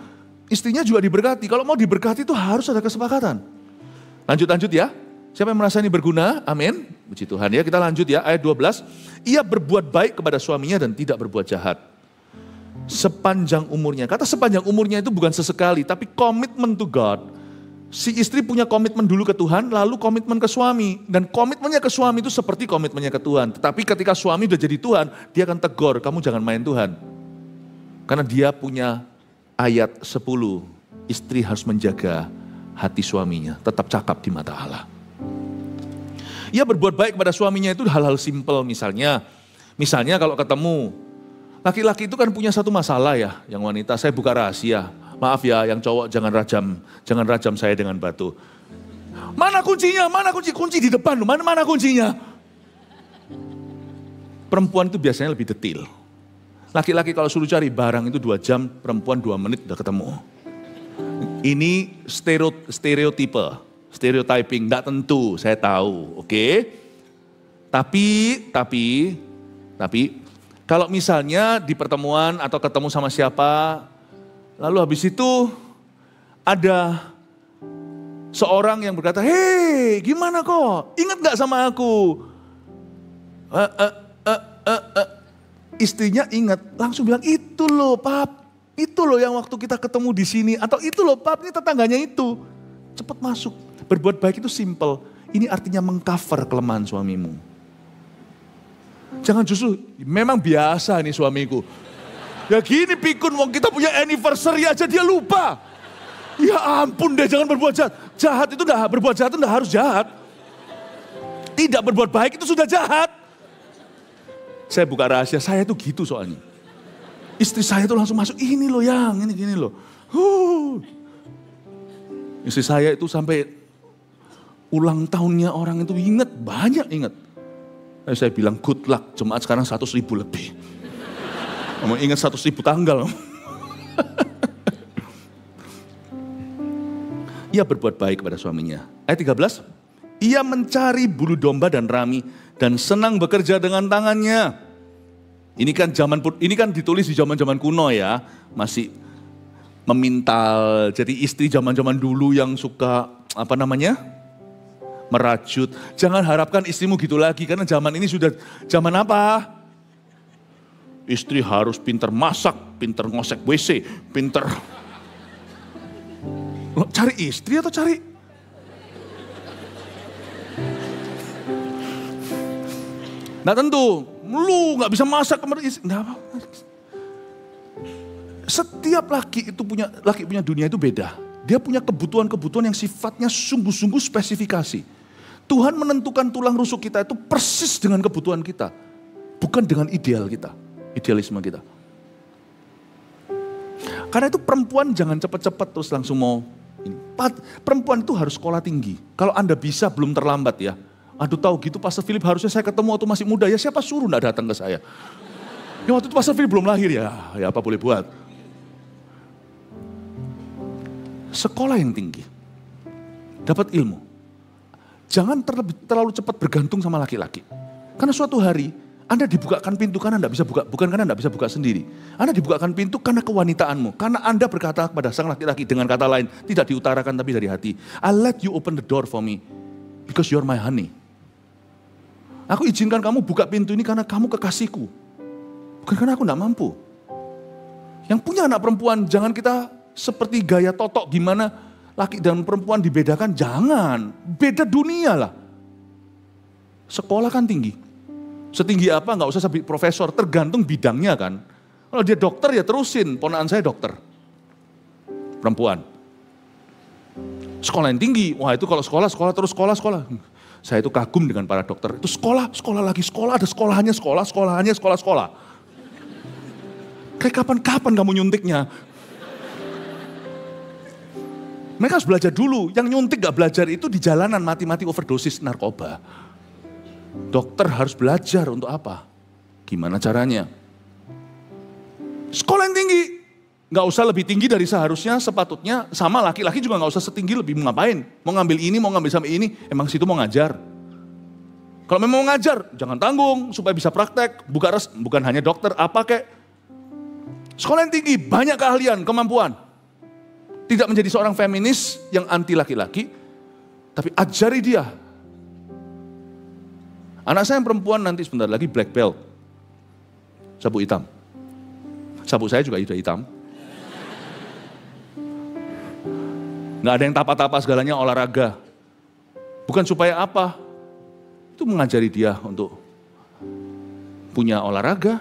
[SPEAKER 1] istrinya juga diberkati. Kalau mau diberkati itu harus ada kesepakatan. Lanjut ya. Siapa yang merasa ini berguna? Amin. Puji Tuhan ya. Kita lanjut ya, ayat 12. Ia berbuat baik kepada suaminya dan tidak berbuat jahat. Sepanjang umurnya. Kata sepanjang umurnya itu bukan sesekali, tapi komitmen to God. Si istri punya komitmen dulu ke Tuhan, lalu komitmen ke suami. Dan komitmennya ke suami itu seperti komitmennya ke Tuhan. Tetapi ketika suami udah jadi Tuhan, dia akan tegur, kamu jangan main Tuhan. Karena dia punya ayat 10, istri harus menjaga hati suaminya, tetap cakap di mata Allah. Ia berbuat baik kepada suaminya itu hal-hal simpel misalnya. Misalnya kalau ketemu, laki-laki itu kan punya satu masalah ya, yang wanita, saya buka rahasia. Maaf ya, yang cowok jangan rajam saya dengan batu. Mana kuncinya? Mana kunci di depan lu? Mana kuncinya? Perempuan itu biasanya lebih detail. Laki-laki kalau suruh cari barang itu 2 jam, perempuan 2 menit udah ketemu. Ini stereotyping, enggak tentu, saya tahu, oke? Tapi kalau misalnya di pertemuan atau ketemu sama siapa, lalu habis itu ada seorang yang berkata, hei gimana kok, ingat gak sama aku? Istrinya ingat, langsung bilang, itu loh pap, itu loh yang waktu kita ketemu di sini. Atau itu loh pap, ini tetangganya itu. Cepat masuk, berbuat baik itu simple. Ini artinya mengcover kelemahan suamimu. Jangan justru, memang biasa nih suamiku. Ya gini pikun, wong kita punya anniversary aja dia lupa. Ya ampun deh, jangan berbuat jahat. Berbuat jahat itu udah harus jahat. Tidak berbuat baik itu sudah jahat. Saya buka rahasia, saya tuh gitu soalnya. Istri saya tuh langsung masuk, ini loh yang, ini gini loh. Istri saya itu sampai ulang tahunnya orang itu banyak ingat. Saya bilang good luck, jemaat sekarang 100.000 lebih. Kamu ingat 100.000 tanggal. Ia berbuat baik kepada suaminya. Ayat 13. Ia mencari bulu domba dan rami dan senang bekerja dengan tangannya. Ini kan ditulis di zaman-zaman kuno ya. Masih memintal. Jadi istri zaman-zaman dulu yang suka merajut. Jangan harapkan istrimu gitu lagi karena zaman ini sudah zaman apa? Istri harus pinter masak, pinter ngosek WC, pinter. Lo cari istri atau cari? Nah tentu, lu gak bisa masak kemarin istri. Nah, setiap laki punya dunia itu beda. Dia punya kebutuhan-kebutuhan yang sifatnya sungguh-sungguh spesifikasi. Tuhan menentukan tulang rusuk kita itu persis dengan kebutuhan kita. Bukan dengan idealisme kita. Karena itu perempuan jangan cepat-cepat terus langsung mau. Perempuan itu harus sekolah tinggi. Kalau Anda bisa belum terlambat ya. Aduh tahu gitu Pastor Philip harusnya saya ketemu waktu masih muda. Ya siapa suruh enggak datang ke saya. Ya waktu itu Pastor Philip belum lahir ya apa boleh buat. Sekolah yang tinggi. Dapat ilmu. Jangan terlalu cepat bergantung sama laki-laki. Karena suatu hari Anda dibukakan pintu karena Anda bisa buka, bukan karena Anda bisa buka sendiri. Anda dibukakan pintu karena kewanitaanmu. Karena Anda berkata kepada sang laki-laki dengan kata lain, tidak diutarakan tapi dari hati. I let you open the door for me because you're my honey. Aku izinkan kamu buka pintu ini karena kamu kekasihku. Bukan karena aku tidak mampu. Yang punya anak perempuan, jangan kita seperti gaya totok gimana laki dan perempuan dibedakan. Jangan, beda dunia lah. Sekolah kan tinggi. Setinggi apa nggak usah sampai profesor, tergantung bidangnya kan. Kalau dia dokter ya terusin, ponakan saya dokter. Perempuan. Sekolah yang tinggi, wah itu kalau sekolah terus sekolah. Saya itu kagum dengan para dokter. Itu sekolah lagi, ada sekolahannya. Kayak kapan kamu nyuntiknya? Mereka harus belajar dulu, yang nyuntik gak belajar itu di jalanan mati-mati overdosis narkoba. Dokter harus belajar untuk apa? Gimana caranya?
[SPEAKER 2] Sekolah yang tinggi. Nggak usah lebih tinggi dari seharusnya, sepatutnya. Sama laki-laki juga nggak usah setinggi lebih, mau ngapain? Mau ngambil ini, mau ngambil sampai ini. Emang situ mau ngajar. Kalau memang mau ngajar, jangan tanggung supaya bisa praktek. Bukan hanya dokter, apa kek. Sekolah yang tinggi, banyak keahlian, kemampuan. Tidak menjadi seorang feminis yang anti laki-laki, tapi ajari dia. Anak saya yang perempuan nanti sebentar lagi black belt. Sabuk hitam. Sabuk saya juga hitam. Nggak ada yang tapa-tapa, segalanya olahraga. Bukan supaya apa? Itu mengajari dia untuk punya olahraga,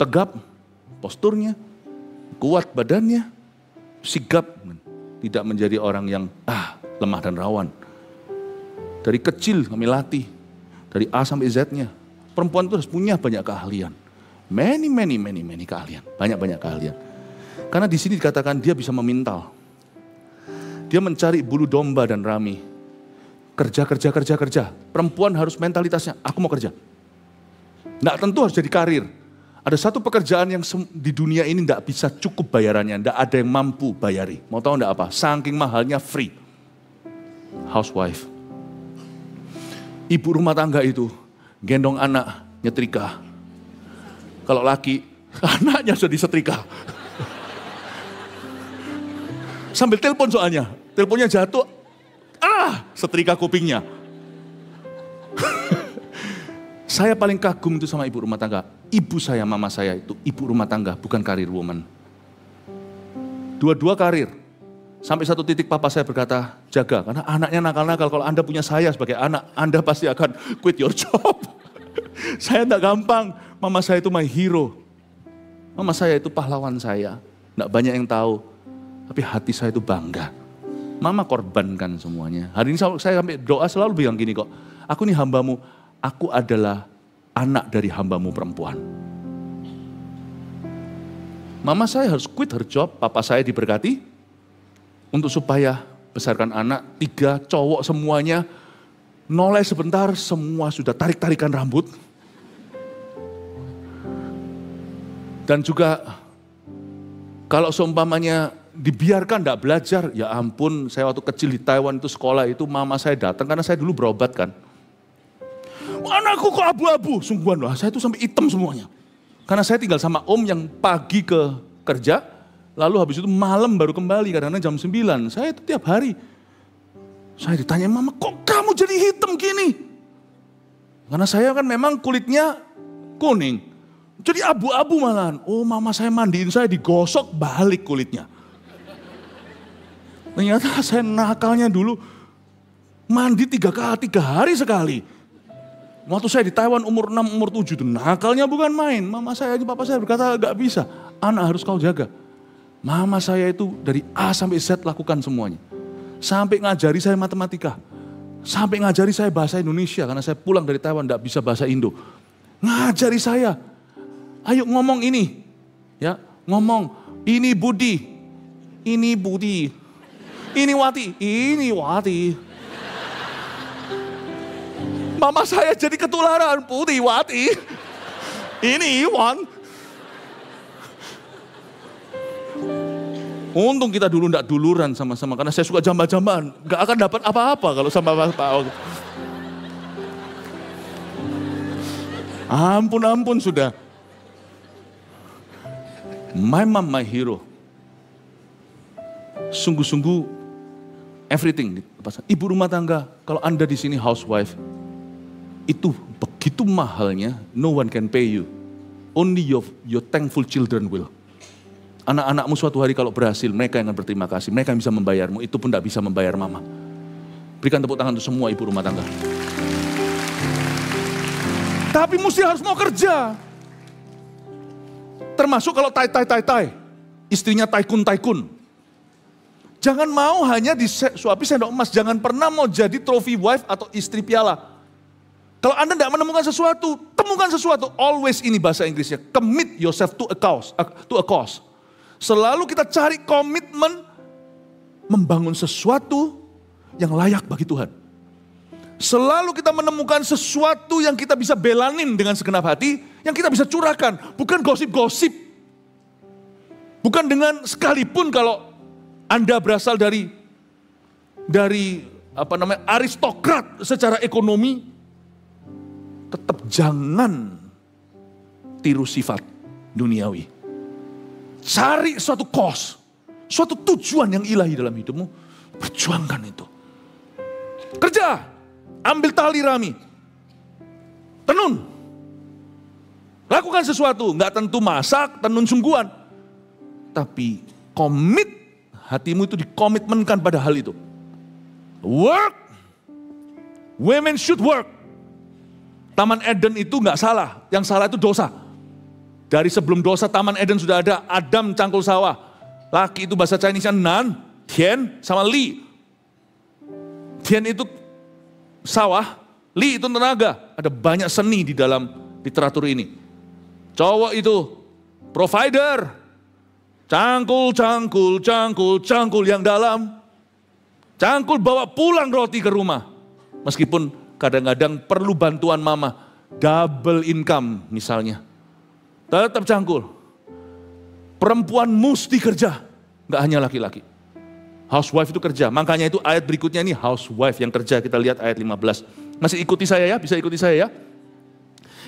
[SPEAKER 2] tegap posturnya, kuat badannya, sigap, tidak menjadi orang yang lemah dan rawan. Dari kecil kami latih, dari A sampai Z-nya. Perempuan itu harus punya banyak keahlian. Many keahlian, banyak keahlian. Karena di sini dikatakan dia bisa memintal. Dia mencari bulu domba dan rami. Kerja. Perempuan harus mentalitasnya, aku mau kerja. Nggak tentu harus jadi karir. Ada satu pekerjaan yang di dunia ini nggak bisa cukup bayarannya. Nggak ada yang mampu bayari. Mau tahu nggak apa? Saking mahalnya free. Housewife. Ibu rumah tangga itu gendong anak, nyetrika. Kalau laki, anaknya sudah disetrika. Sambil telepon soalnya. Teleponnya jatuh. Setrika kupingnya. Saya paling kagum itu sama ibu rumah tangga. Ibu saya, mama saya itu ibu rumah tangga, bukan karir woman. Dua-dua karir. Sampai satu titik papa saya berkata, jaga. Karena anaknya nakal-nakal. Kalau Anda punya saya sebagai anak, Anda pasti akan quit your job. Saya tidak gampang. Mama saya itu my hero. Mama saya itu pahlawan saya. Tidak banyak yang tahu. Tapi hati saya itu bangga. Mama korbankan semuanya. Hari ini saya sampai doa selalu bilang gini kok. Aku ini hambamu. Aku adalah anak dari hambamu perempuan. Mama saya harus quit her job. Papa saya diberkati. Untuk supaya besarkan anak. 3 cowok semuanya. Noleh sebentar. Semua sudah tarik-tarikan rambut. Dan juga kalau seumpamanya dibiarkan tidak belajar, ya ampun, saya waktu kecil di Taiwan itu sekolah itu mama saya datang karena saya dulu berobat kan. Anakku kok abu-abu, sungguhan loh, saya itu sampai hitam semuanya. Karena saya tinggal sama om yang pagi ke kerja, lalu habis itu malam baru kembali, kadang-kadang jam 9, saya itu tiap hari. Saya ditanya, mama kok kamu jadi hitam gini? Karena saya kan memang kulitnya kuning, jadi abu-abu malahan. Oh mama saya mandiin saya digosok balik kulitnya. Ternyata saya nakalnya dulu mandi 3 hari sekali. Waktu saya di Taiwan umur 6, umur 7 itu nakalnya bukan main. Mama saya, papa saya berkata gak bisa, anak harus kau jaga. Mama saya itu dari A sampai Z lakukan semuanya. Sampai ngajari saya matematika. Sampai ngajari saya bahasa Indonesia karena saya pulang dari Taiwan gak bisa bahasa Indo. Ngajari saya, ayo ngomong ini. Ya, ngomong ini Budi. Ini Budi. Ini Wati. Mama saya jadi ketularan, Budi, Wati. Ini Iwan. Untung kita dulu enggak duluran sama-sama, karena saya suka jamba-jambaan. Enggak akan dapat apa-apa kalau sama Pak Aung. Ampun sudah. My mom, my hero. Sungguh-sungguh everything. Ibu rumah tangga, kalau Anda di sini housewife, itu begitu mahalnya, no one can pay you. Only your thankful children will. Anak-anakmu suatu hari kalau berhasil, mereka yang akan berterima kasih. Mereka yang bisa membayarmu, itu pun tidak bisa membayar mama. Berikan tepuk tangan untuk semua ibu rumah tangga. Tapi mesti harus mau kerja. Termasuk kalau tai. Istrinya taikun. Jangan mau hanya disuapi sendok emas. Jangan pernah mau jadi trophy wife atau istri piala. Kalau Anda tidak menemukan sesuatu, temukan sesuatu. Always, ini bahasa Inggrisnya. Commit yourself to a cause. Selalu kita cari komitmen membangun sesuatu yang layak bagi Tuhan. Selalu kita menemukan sesuatu yang kita bisa belanin dengan segenap hati, yang kita bisa curahkan. Bukan gosip-gosip. Bukan dengan sekalipun kalau Anda berasal dari aristokrat secara ekonomi, tetap jangan tiru sifat duniawi. Cari suatu cause, suatu tujuan yang ilahi dalam hidupmu, perjuangkan itu. Kerja, ambil tali rami, tenun, lakukan sesuatu, nggak tentu masak, tenun sungguhan, tapi komit, hatimu itu dikomitmenkan pada hal itu. Work, women should work. Taman Eden itu nggak salah, yang salah itu dosa. Dari sebelum dosa Taman Eden sudah ada Adam cangkul sawah. Laki itu bahasa Chinese-nya Nan, Tian, sama Li. Tian itu sawah, Li itu tenaga. Ada banyak seni di dalam literatur ini. Cowok itu provider. Cangkul, cangkul, cangkul, cangkul yang dalam. Cangkul bawa pulang roti ke rumah. Meskipun kadang-kadang perlu bantuan mama. Double income misalnya. Tetap cangkul. Perempuan mesti kerja. Nggak hanya laki-laki. Housewife itu kerja. Makanya itu ayat berikutnya ini housewife yang kerja. Kita lihat ayat 15. Masih ikuti saya ya? Bisa ikuti saya ya?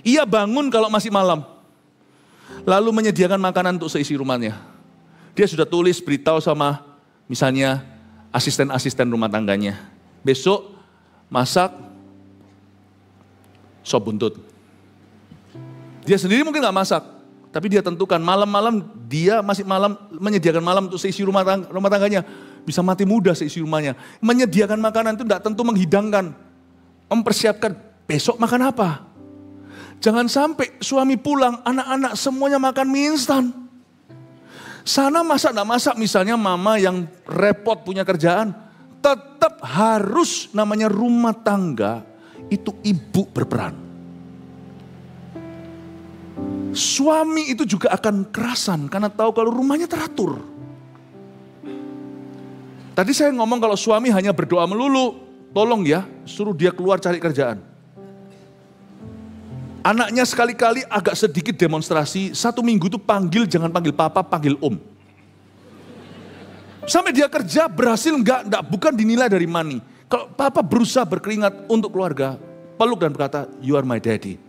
[SPEAKER 2] Ia bangun kalau masih malam. Lalu menyediakan makanan untuk seisi rumahnya. Dia sudah tulis beritahu sama misalnya asisten-asisten rumah tangganya. Besok masak sop buntut. Dia sendiri mungkin gak masak. Tapi dia tentukan malam-malam dia masih malam menyediakan malam untuk seisi rumah tangganya. Bisa mati muda seisi rumahnya. Menyediakan makanan itu tidak tentu menghidangkan. Mempersiapkan besok makan apa. Jangan sampai suami pulang anak-anak semuanya makan mie instan. Sana masak gak masak misalnya mama yang repot punya kerjaan. Tetap harus namanya rumah tangga itu ibu berperan. Suami itu juga akan kerasan karena tahu kalau rumahnya teratur. Tadi saya ngomong kalau suami hanya berdoa melulu, tolong ya suruh dia keluar cari kerjaan. Anaknya sekali-kali agak sedikit demonstrasi, 1 minggu itu jangan panggil papa, panggil om. Sampai dia kerja berhasil enggak, bukan dinilai dari money. Kalau papa berusaha berkeringat untuk keluarga, peluk dan berkata, you are my daddy.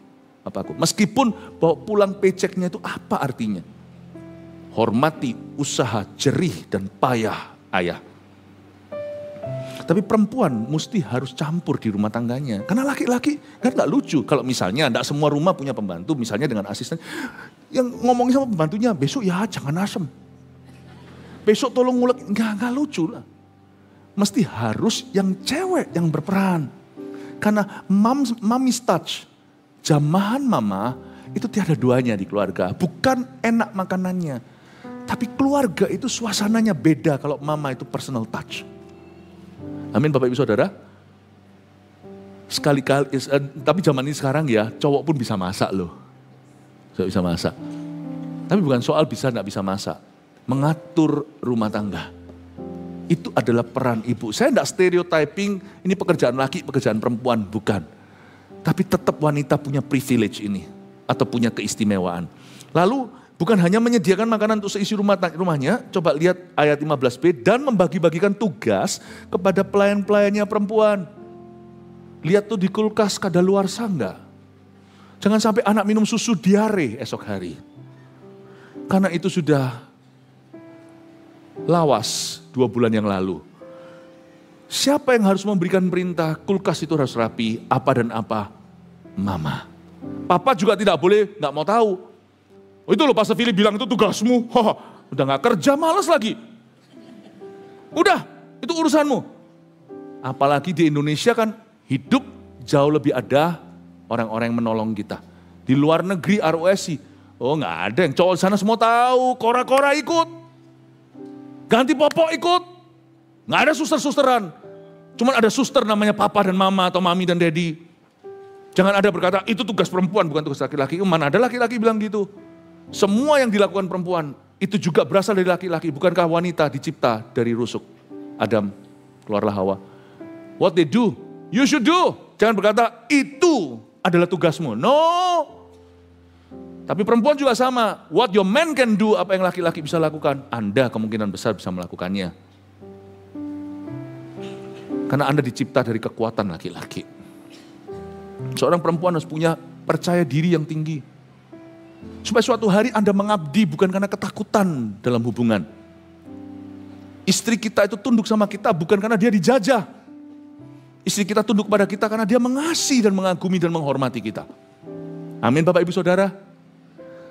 [SPEAKER 2] Papaku. Meskipun bawa pulang paychecknya itu apa artinya? Hormati usaha jerih dan payah ayah. Tapi perempuan mesti harus campur di rumah tangganya. Karena laki-laki kan gak lucu. Kalau misalnya gak semua rumah punya pembantu, misalnya dengan asisten. Yang ngomongin sama pembantunya, besok ya jangan asem. Besok tolong ngulek, gak lucu lah. Mesti harus yang cewek yang berperan. Karena mommy's touch. Jamahan mama itu tiada duanya di keluarga. Bukan enak makanannya. Tapi keluarga itu suasananya beda kalau mama itu personal touch. Amin Bapak Ibu Saudara. Sekali-kali, tapi zaman ini sekarang ya cowok pun bisa masak loh. Bisa masak. Tapi bukan soal bisa gak bisa masak. Mengatur rumah tangga. Itu adalah peran ibu. Saya gak stereotyping ini pekerjaan laki, pekerjaan perempuan. Bukan. Tapi tetap wanita punya privilege ini. Atau punya keistimewaan. Lalu bukan hanya menyediakan makanan untuk seisi rumahnya. Coba lihat ayat 15b. Dan membagi-bagikan tugas kepada pelayan-pelayannya perempuan. Lihat tuh di kulkas kadaluarsa enggak? Jangan sampai anak minum susu diare esok hari. Karena itu sudah lawas 2 bulan yang lalu. Siapa yang harus memberikan perintah kulkas itu harus rapi, apa dan apa? Mama. Papa juga tidak boleh, gak mau tahu. Oh itu loh Pastor Philip bilang itu tugasmu. Udah gak kerja, malas lagi. Udah, itu urusanmu. Apalagi di Indonesia kan hidup jauh lebih ada orang-orang yang menolong kita. Di luar negeri ROSI, oh gak ada yang cowok sana semua tahu, kora-kora ikut. Ganti popok ikut. Gak ada suster-susteran. Cuman ada suster namanya papa dan mama atau mami dan daddy. Jangan ada berkata itu tugas perempuan bukan tugas laki-laki. Mana ada laki-laki bilang gitu. Semua yang dilakukan perempuan itu juga berasal dari laki-laki. Bukankah wanita dicipta dari rusuk? Adam, keluarlah Hawa. What they do, you should do. Jangan berkata itu adalah tugasmu. No. Tapi perempuan juga sama. What your man can do, apa yang laki-laki bisa lakukan, Anda kemungkinan besar bisa melakukannya. Karena Anda dicipta dari kekuatan laki-laki. Seorang perempuan harus punya percaya diri yang tinggi. Supaya suatu hari Anda mengabdi bukan karena ketakutan dalam hubungan. Istri kita itu tunduk sama kita bukan karena dia dijajah. Istri kita tunduk pada kita karena dia mengasihi dan mengagumi dan menghormati kita. Amin Bapak Ibu Saudara.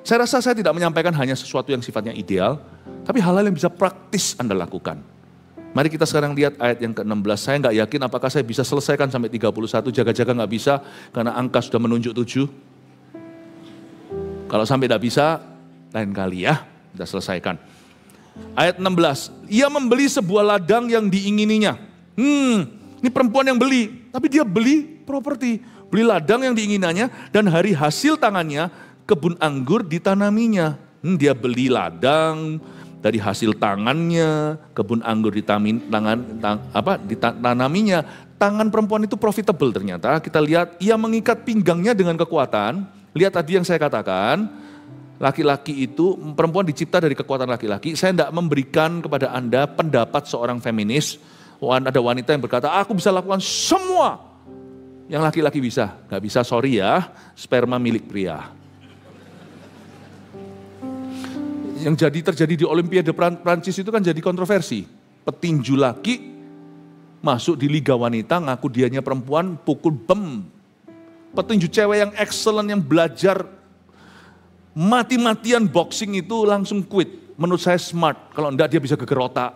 [SPEAKER 2] Saya rasa saya tidak menyampaikan hanya sesuatu yang sifatnya ideal, tapi hal-hal yang bisa praktis Anda lakukan. Mari kita sekarang lihat ayat yang ke-16. Saya nggak yakin apakah saya bisa selesaikan sampai 31, jaga-jaga nggak bisa, karena angka sudah menunjuk 7. Kalau sampai nggak bisa, lain kali ya, kita selesaikan. Ayat 16, ia membeli sebuah ladang yang diingininya. Ini perempuan yang beli, tapi dia beli properti. Beli ladang yang diinginannya, dan hari hasil tangannya, kebun anggur ditanaminya. Dia beli ladang, dari hasil tangannya, kebun anggur ditanaminya. Tangan perempuan itu profitable ternyata. Kita lihat, ia mengikat pinggangnya dengan kekuatan. Lihat tadi yang saya katakan, laki-laki itu, perempuan dicipta dari kekuatan laki-laki. Saya tidak memberikan kepada Anda pendapat seorang feminis. Ada wanita yang berkata, aku bisa lakukan semua yang laki-laki bisa. Gak bisa, sorry ya, sperma milik pria. Yang terjadi di Olimpiade Prancis itu kan jadi kontroversi. Petinju laki masuk di liga wanita, ngaku dianya perempuan, pukul bem. Petinju cewek yang excellent, yang belajar mati-matian boxing itu langsung quit. Menurut saya smart, kalau enggak dia bisa geger otak.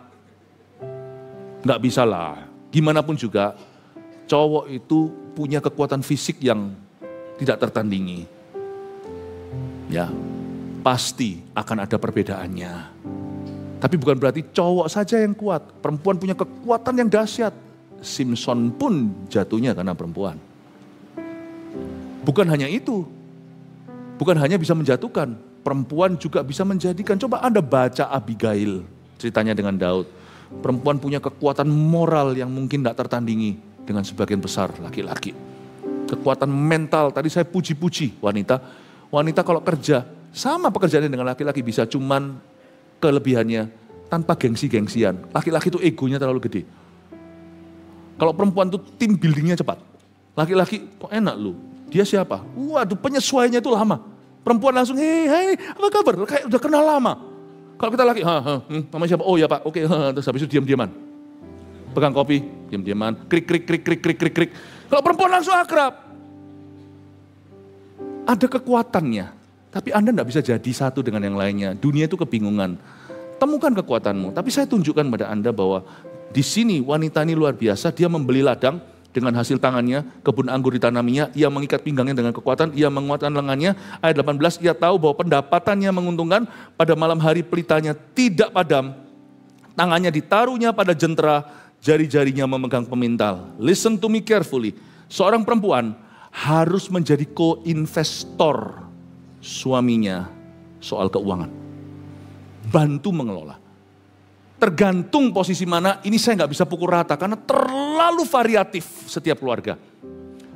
[SPEAKER 2] Enggak bisa lah, gimana pun juga cowok itu punya kekuatan fisik yang tidak tertandingi. Ya, pasti akan ada perbedaannya. Tapi bukan berarti cowok saja yang kuat. Perempuan punya kekuatan yang dahsyat. Simpson pun jatuhnya karena perempuan. Bukan hanya itu. Bukan hanya bisa menjatuhkan. Perempuan juga bisa menjadikan. Coba Anda baca Abigail. Ceritanya dengan Daud. Perempuan punya kekuatan moral yang mungkin tidak tertandingi dengan sebagian besar laki-laki. Kekuatan mental. Tadi saya puji-puji wanita. Wanita kalau kerja, sama pekerjaannya dengan laki-laki, bisa, cuman kelebihannya tanpa gengsi-gengsian. Laki-laki itu egonya terlalu gede. Kalau perempuan itu tim buildingnya cepat. Laki-laki kok enak lu, dia siapa? Waduh, penyesuaiannya itu lama. Perempuan langsung, hei, apa kabar? Kayak udah kenal lama. Kalau kita laki, namanya siapa? Oh ya pak, oke. Terus habis itu diam-diaman. Pegang kopi, diam-diaman, krik. Kalau perempuan langsung akrab. Ada kekuatannya. Tapi Anda tidak bisa jadi satu dengan yang lainnya. Dunia itu kebingungan. Temukan kekuatanmu. Tapi saya tunjukkan pada Anda bahwa di sini wanita ini luar biasa. Dia membeli ladang dengan hasil tangannya. Kebun anggur ditanaminya. Ia mengikat pinggangnya dengan kekuatan. Ia menguatkan lengannya. Ayat 18, ia tahu bahwa pendapatannya menguntungkan. Pada malam hari pelitanya tidak padam. Tangannya ditaruhnya pada jentera. Jari-jarinya memegang pemintal. Listen to me carefully. Seorang perempuan harus menjadi co-investor suaminya soal keuangan. Bantu mengelola. Tergantung posisi mana, ini saya nggak bisa pukul rata karena terlalu variatif setiap keluarga.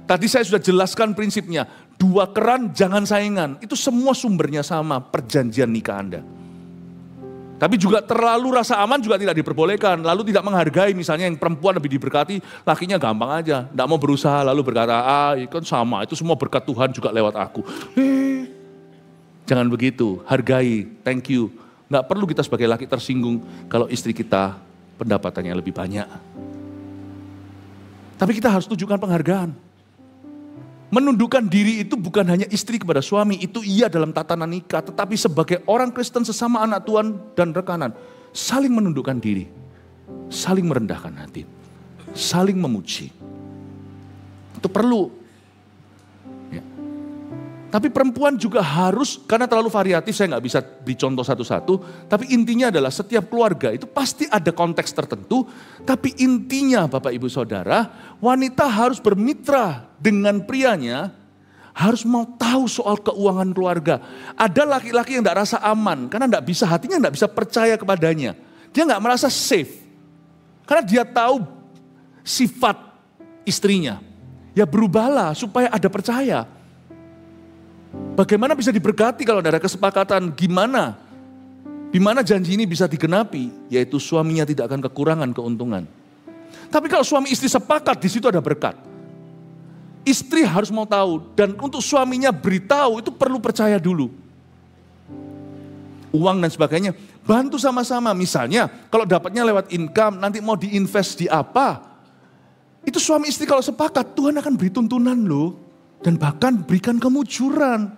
[SPEAKER 2] Tadi saya sudah jelaskan prinsipnya, 2 keran jangan saingan. Itu semua sumbernya sama, perjanjian nikah Anda. Tapi juga terlalu rasa aman juga tidak diperbolehkan. Lalu tidak menghargai misalnya yang perempuan lebih diberkati, lakinya gampang aja. Tidak mau berusaha lalu berkata, kan sama, itu semua berkat Tuhan juga lewat aku. Jangan begitu, hargai, thank you. Nggak perlu kita sebagai laki tersinggung kalau istri kita pendapatannya lebih banyak. Tapi kita harus tunjukkan penghargaan. Menundukkan diri itu bukan hanya istri kepada suami, itu iya dalam tatanan nikah. Tetapi sebagai orang Kristen sesama anak Tuhan dan rekanan, saling menundukkan diri. Saling merendahkan hati. Saling memuji. Itu perlu. Ya. Tapi perempuan juga harus, karena terlalu variatif saya nggak bisa beri contoh satu-satu. Tapi intinya adalah setiap keluarga itu pasti ada konteks tertentu. Tapi intinya Bapak Ibu Saudara, wanita harus bermitra dengan prianya, harus mau tahu soal keuangan keluarga. Ada laki-laki yang tidak rasa aman, karena tidak bisa, hatinya tidak bisa percaya kepadanya. Dia nggak merasa safe, karena dia tahu sifat istrinya. Ya berubahlah supaya ada percaya. Bagaimana bisa diberkati kalau ada kesepakatan? Gimana janji ini bisa digenapi? Yaitu suaminya tidak akan kekurangan keuntungan. Tapi kalau suami istri sepakat, di situ ada berkat. Istri harus mau tahu, dan untuk suaminya beritahu itu perlu percaya dulu. Uang dan sebagainya, bantu sama-sama. Misalnya kalau dapatnya lewat income, nanti mau diinvest di apa? Itu suami istri kalau sepakat, Tuhan akan beri tuntunan loh. Dan bahkan berikan kemujuran.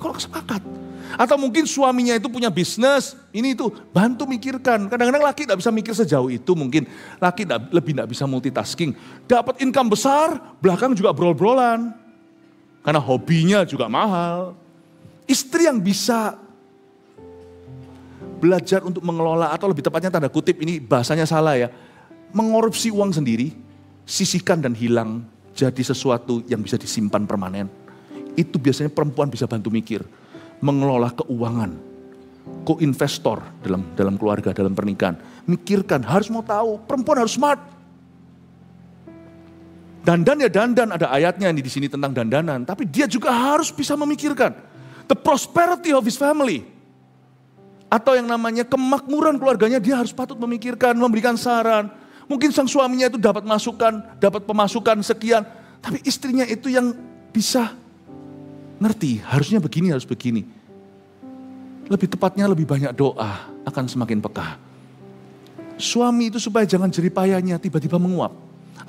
[SPEAKER 2] Kalau sepakat. Atau mungkin suaminya itu punya bisnis, ini itu, bantu mikirkan. Kadang-kadang laki tidak bisa mikir sejauh itu mungkin. Laki lebih tidak bisa multitasking. Dapat income besar, belakang juga brol-brolan. Karena hobinya juga mahal. Istri yang bisa belajar untuk mengelola, atau lebih tepatnya tanda kutip, ini bahasanya salah ya. Mengorupsi uang sendiri, sisihkan dan hilang, jadi sesuatu yang bisa disimpan permanen. Itu biasanya perempuan bisa bantu mikir. Mengelola keuangan, co-investor dalam keluarga, dalam pernikahan. Mikirkan, harus mau tahu, perempuan harus smart. Dandan ya dandan, ada ayatnya di sini tentang dandanan, tapi dia juga harus bisa memikirkan the prosperity of his family. Atau yang namanya kemakmuran keluarganya, dia harus patut memikirkan, memberikan saran. Mungkin sang suaminya itu dapat pemasukan sekian, tapi istrinya itu yang bisa ngerti, harusnya begini, harus begini. Lebih tepatnya lebih banyak doa, akan semakin peka. Suami itu supaya jangan jeripayanya tiba-tiba menguap.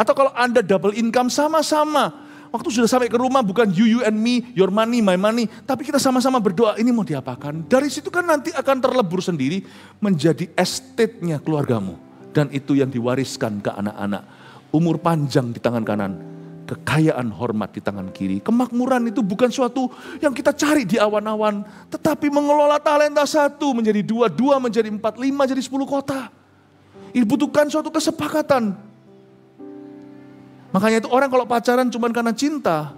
[SPEAKER 2] Atau kalau Anda double income sama-sama. Waktu sudah sampai ke rumah bukan you and me, your money, my money. Tapi kita sama-sama berdoa, ini mau diapakan. Dari situ kan nanti akan terlebur sendiri menjadi estate-nya keluargamu. Dan itu yang diwariskan ke anak-anak. Umur panjang di tangan kanan. Kekayaan hormat di tangan kiri. Kemakmuran itu bukan suatu yang kita cari di awan-awan. Tetapi mengelola talenta 1 menjadi 2, 2 menjadi 4, 5 jadi 10 kota. Ini butuhkan suatu kesepakatan. Makanya itu orang kalau pacaran cuma karena cinta.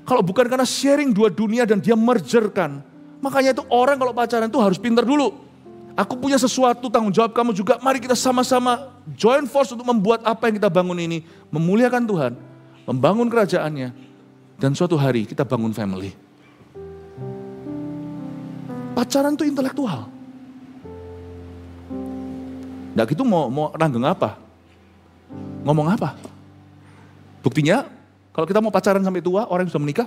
[SPEAKER 2] Kalau bukan karena sharing dua dunia dan dia mergerkan. Makanya itu orang kalau pacaran itu harus pintar dulu. Aku punya sesuatu, tanggung jawab kamu juga. Mari kita sama-sama join force untuk membuat apa yang kita bangun ini. Memuliakan Tuhan. Membangun kerajaannya, dan suatu hari kita bangun family. Pacaran itu intelektual. Nggak gitu mau langgeng apa? Ngomong apa? Buktinya, kalau kita mau pacaran sampai tua, orang yang sudah menikah,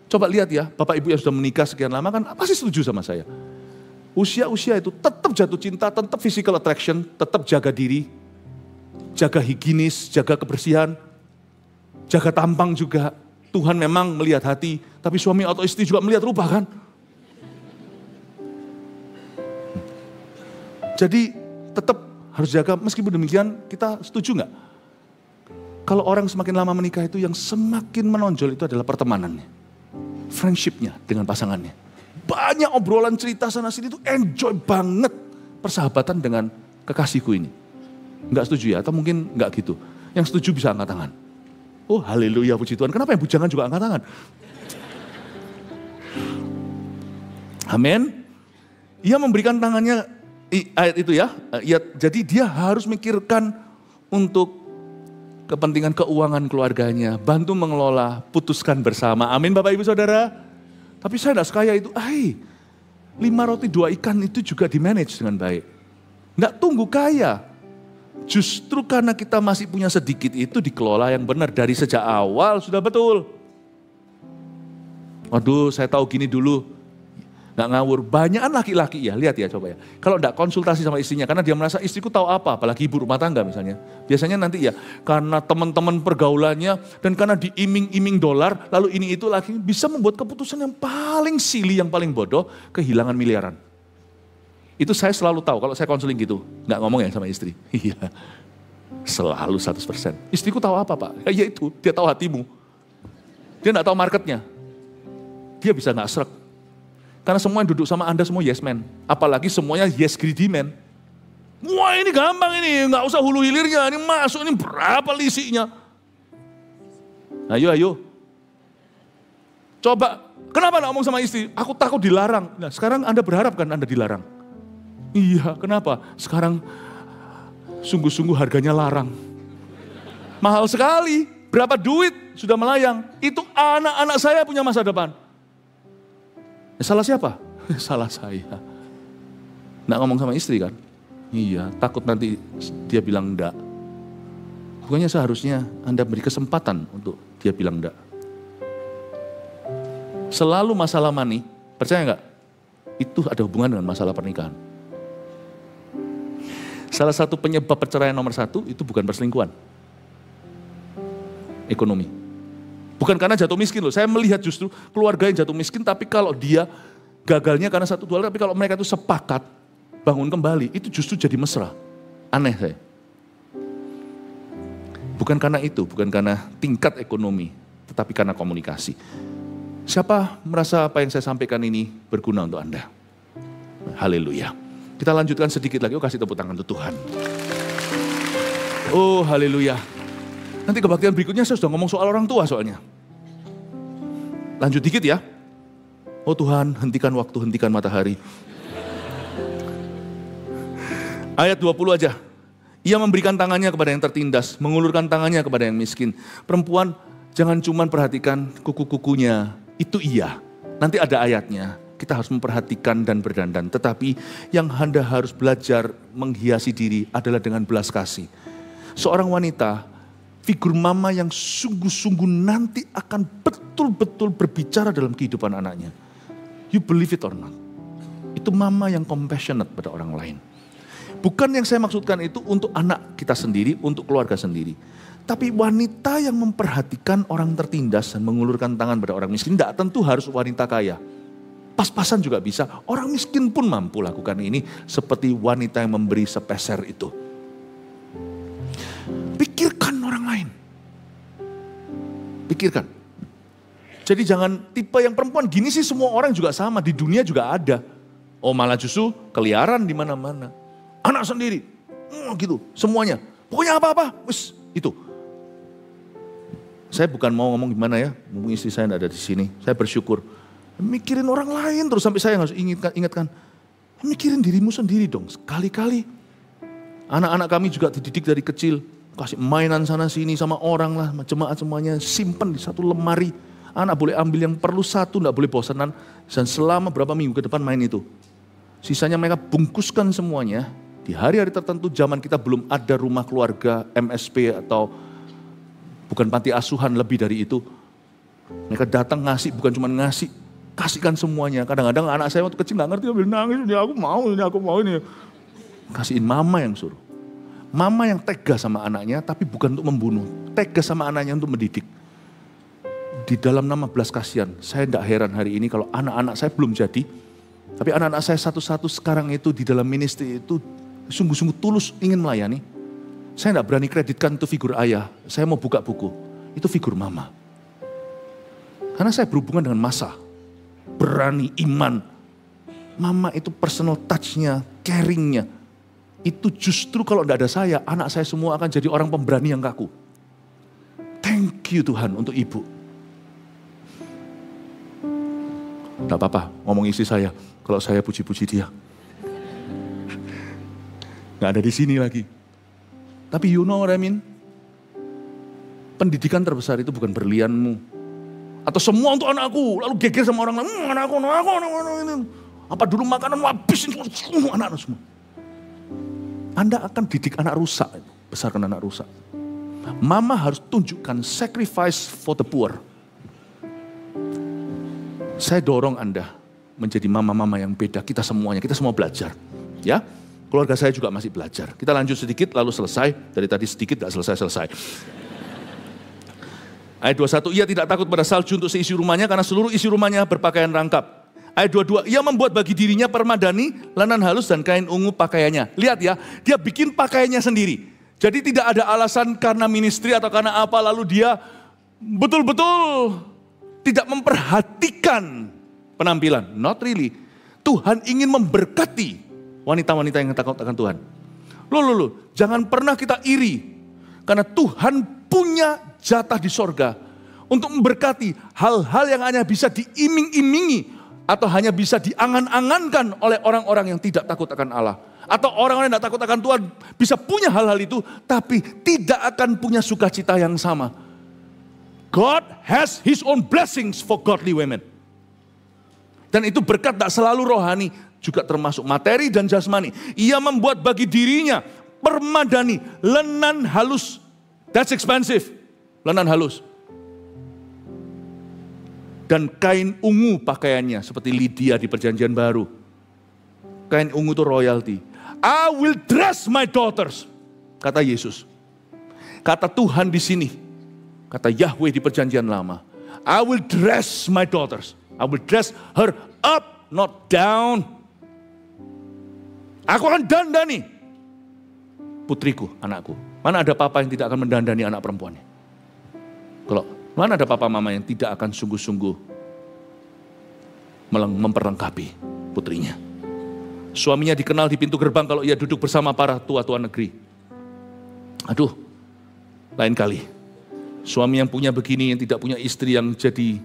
[SPEAKER 2] coba lihat ya, bapak ibu yang sudah menikah sekian lama kan pasti setuju sama saya. Usia-usia itu tetap jatuh cinta, tetap physical attraction, tetap jaga diri, jaga higienis, jaga kebersihan, jaga tampang juga. Tuhan memang melihat hati, tapi suami atau istri juga melihat rupa kan. Jadi tetap harus jaga, meskipun demikian kita setuju nggak? Kalau orang semakin lama menikah itu yang semakin menonjol itu adalah pertemanannya. Friendship-nya dengan pasangannya. Banyak obrolan cerita sana sini itu enjoy banget persahabatan dengan kekasihku ini. Nggak setuju ya? Atau mungkin nggak gitu. Yang setuju bisa angkat tangan. Oh haleluya puji Tuhan. Kenapa yang bujangan juga angkat tangan? Amin. Ia memberikan tangannya, ayat itu ya. Jadi dia harus mikirkan untuk kepentingan keuangan keluarganya. Bantu mengelola, putuskan bersama. Amin Bapak Ibu Saudara. Tapi saya tidak sekaya itu. 5 roti 2 ikan itu juga di-manage dengan baik. Nggak tunggu kaya. Justru karena kita masih punya sedikit itu dikelola yang benar dari sejak awal sudah betul. Waduh, saya tahu gini dulu, nggak ngawur. Banyakan laki-laki ya, lihat ya coba ya. Kalau nggak konsultasi sama istrinya, karena dia merasa istriku tahu apa, apalagi ibu rumah tangga misalnya. Biasanya nanti ya, karena teman-teman pergaulannya dan karena diiming-iming dolar, lalu ini itu lagi bisa membuat keputusan yang paling silly, yang paling bodoh, kehilangan miliaran. Itu saya selalu tahu, kalau saya konseling gitu, nggak ngomong ya sama istri. Iya, selalu 100%. Istriku tahu apa Pak? Ya itu, dia tahu hatimu. Dia nggak tahu marketnya. Dia bisa nggak srek. Karena semua yang duduk sama Anda semua yes man. Apalagi semuanya yes greedy man. Wah ini gampang ini, nggak usah hulu hilirnya, ini masuk, ini berapa lisinya. Ayo. Coba, kenapa nggak ngomong sama istri? Aku takut dilarang. Nah sekarang Anda berharap kan Anda dilarang? Iya, kenapa? Sekarang sungguh-sungguh harganya larang. Mahal sekali, berapa duit sudah melayang. Itu anak-anak saya punya masa depan. Salah siapa? Salah saya. Nggak ngomong sama istri kan? Iya, takut nanti dia bilang enggak. Bukannya seharusnya Anda beri kesempatan untuk dia bilang enggak. Selalu masalah money, percaya nggak? Itu ada hubungan dengan masalah pernikahan. Salah satu penyebab perceraian nomor 1 itu bukan perselingkuhan. Ekonomi. Bukan karena jatuh miskin loh. Saya melihat justru keluarga yang jatuh miskin, tapi kalau dia gagalnya karena 1 2 hal, tapi kalau mereka itu sepakat bangun kembali, itu justru jadi mesra. Aneh saya. Bukan karena itu, bukan karena tingkat ekonomi, tetapi karena komunikasi. Siapa merasa apa yang saya sampaikan ini berguna untuk Anda? Haleluya. Kita lanjutkan sedikit lagi, kasih tepuk tangan untuk Tuhan. Oh haleluya. Nanti kebaktian berikutnya saya sudah ngomong soal orang tua soalnya. Lanjut dikit ya. Oh Tuhan, hentikan waktu, hentikan matahari. Ayat 20 aja. Ia memberikan tangannya kepada yang tertindas, mengulurkan tangannya kepada yang miskin. Perempuan jangan cuma perhatikan kuku-kukunya, itu iya. Nanti ada ayatnya. Kita harus memperhatikan dan berdandan. Tetapi yang Anda harus belajar menghiasi diri adalah dengan belas kasih. Seorang wanita, figur mama yang sungguh-sungguh nanti akan betul-betul berbicara dalam kehidupan anaknya. You believe it or not. Itu mama yang compassionate pada orang lain. Bukan yang saya maksudkan itu untuk anak kita sendiri, untuk keluarga sendiri. Tapi wanita yang memperhatikan orang tertindas dan mengulurkan tangan pada orang miskin, tidak tentu harus wanita kaya. Pas-pasan juga bisa, orang miskin pun mampu lakukan ini seperti wanita yang memberi sepeser itu. Pikirkan orang lain. Pikirkan. Jadi jangan tipe yang perempuan, gini sih semua orang juga sama, di dunia juga ada. Oh malah justru keliaran di mana-mana. Anak sendiri, gitu, semuanya. Pokoknya apa-apa, wis itu. Saya bukan mau ngomong gimana ya, mumpung istri saya tidak ada di sini. Saya bersyukur. Mikirin orang lain terus sampai saya harus ingatkan. Mikirin dirimu sendiri dong, sekali-kali. Anak-anak kami juga dididik dari kecil. Kasih mainan sana sini sama orang lah, jemaat semuanya. Simpen di satu lemari. Anak boleh ambil yang perlu satu, tidak boleh bosanan. Dan selama berapa minggu ke depan main itu. Sisanya mereka bungkuskan semuanya. Di hari-hari tertentu zaman kita belum ada rumah keluarga, MSP atau bukan panti asuhan lebih dari itu. Mereka datang ngasih, bukan cuma ngasih, kasihkan semuanya. Kadang-kadang anak saya waktu kecil nggak ngerti, dia nangis, ini aku mau ini. Kasihin mama yang suruh. Mama yang tega sama anaknya, tapi bukan untuk membunuh. Tega sama anaknya untuk mendidik. Di dalam nama belas kasihan, saya tidak heran hari ini kalau anak-anak saya belum jadi. Tapi anak-anak saya satu-satu sekarang itu di dalam ministry itu sungguh-sungguh tulus ingin melayani. Saya tidak berani kreditkan itu figur ayah. Saya mau buka buku. Itu figur mama. Karena saya berhubungan dengan masa. Berani, iman. Mama itu personal touch-nya, caring-nya. Itu justru kalau tidak ada saya, anak saya semua akan jadi orang pemberani yang kaku. Thank you Tuhan untuk ibu. Tidak apa-apa, ngomong istri saya. Kalau saya puji-puji dia. Nggak ada di sini lagi. Tapi you know what I mean? Pendidikan terbesar itu bukan berlianmu. Atau semua untuk anakku. Lalu geger sama orang lain. Anakku. Apa dulu makanan habisin semua anak semua. Anda akan didik anak rusak. Besarkan anak rusak. Mama harus tunjukkan sacrifice for the poor. Saya dorong Anda menjadi mama-mama yang beda. Kita semuanya, kita semua belajar. Ya, keluarga saya juga masih belajar. Kita lanjut sedikit lalu selesai. Dari tadi sedikit gak selesai-selesai. Ayat 21, ia tidak takut pada salju untuk seisi rumahnya karena seluruh isi rumahnya berpakaian rangkap. Ayat 22, ia membuat bagi dirinya permadani, lanan halus dan kain ungu pakaiannya. Lihat ya, dia bikin pakaiannya sendiri. Jadi tidak ada alasan karena ministry atau karena apa lalu dia betul-betul tidak memperhatikan penampilan. Not really. Tuhan ingin memberkati wanita-wanita yang takut akan Tuhan. Loh, jangan pernah kita iri. Karena Tuhan punya jatah di sorga untuk memberkati hal-hal yang hanya bisa diiming-imingi atau hanya bisa diangan-angankan oleh orang-orang yang tidak takut akan Allah. Atau orang-orang yang tidak takut akan Tuhan bisa punya hal-hal itu tapi tidak akan punya sukacita yang sama. God has his own blessings for godly women. Dan itu berkat tak selalu rohani, juga termasuk materi dan jasmani. Ia membuat bagi dirinya permadani, lenan halus. That's expensive, lenan halus. Dan kain ungu pakaiannya, seperti Lydia di Perjanjian Baru. Kain ungu itu royalty. I will dress my daughters, kata Yesus. Kata Tuhan di sini, kata Yahweh di Perjanjian Lama. I will dress my daughters. I will dress her up, not down. Aku akan dandani putriku, anakku. Mana ada papa yang tidak akan mendandani anak perempuannya? Kalau mana ada papa mama yang tidak akan sungguh-sungguh memperlengkapi putrinya. Suaminya dikenal di pintu gerbang kalau ia duduk bersama para tua-tua negeri. Aduh, lain kali. Suami yang punya begini, yang tidak punya istri yang jadi,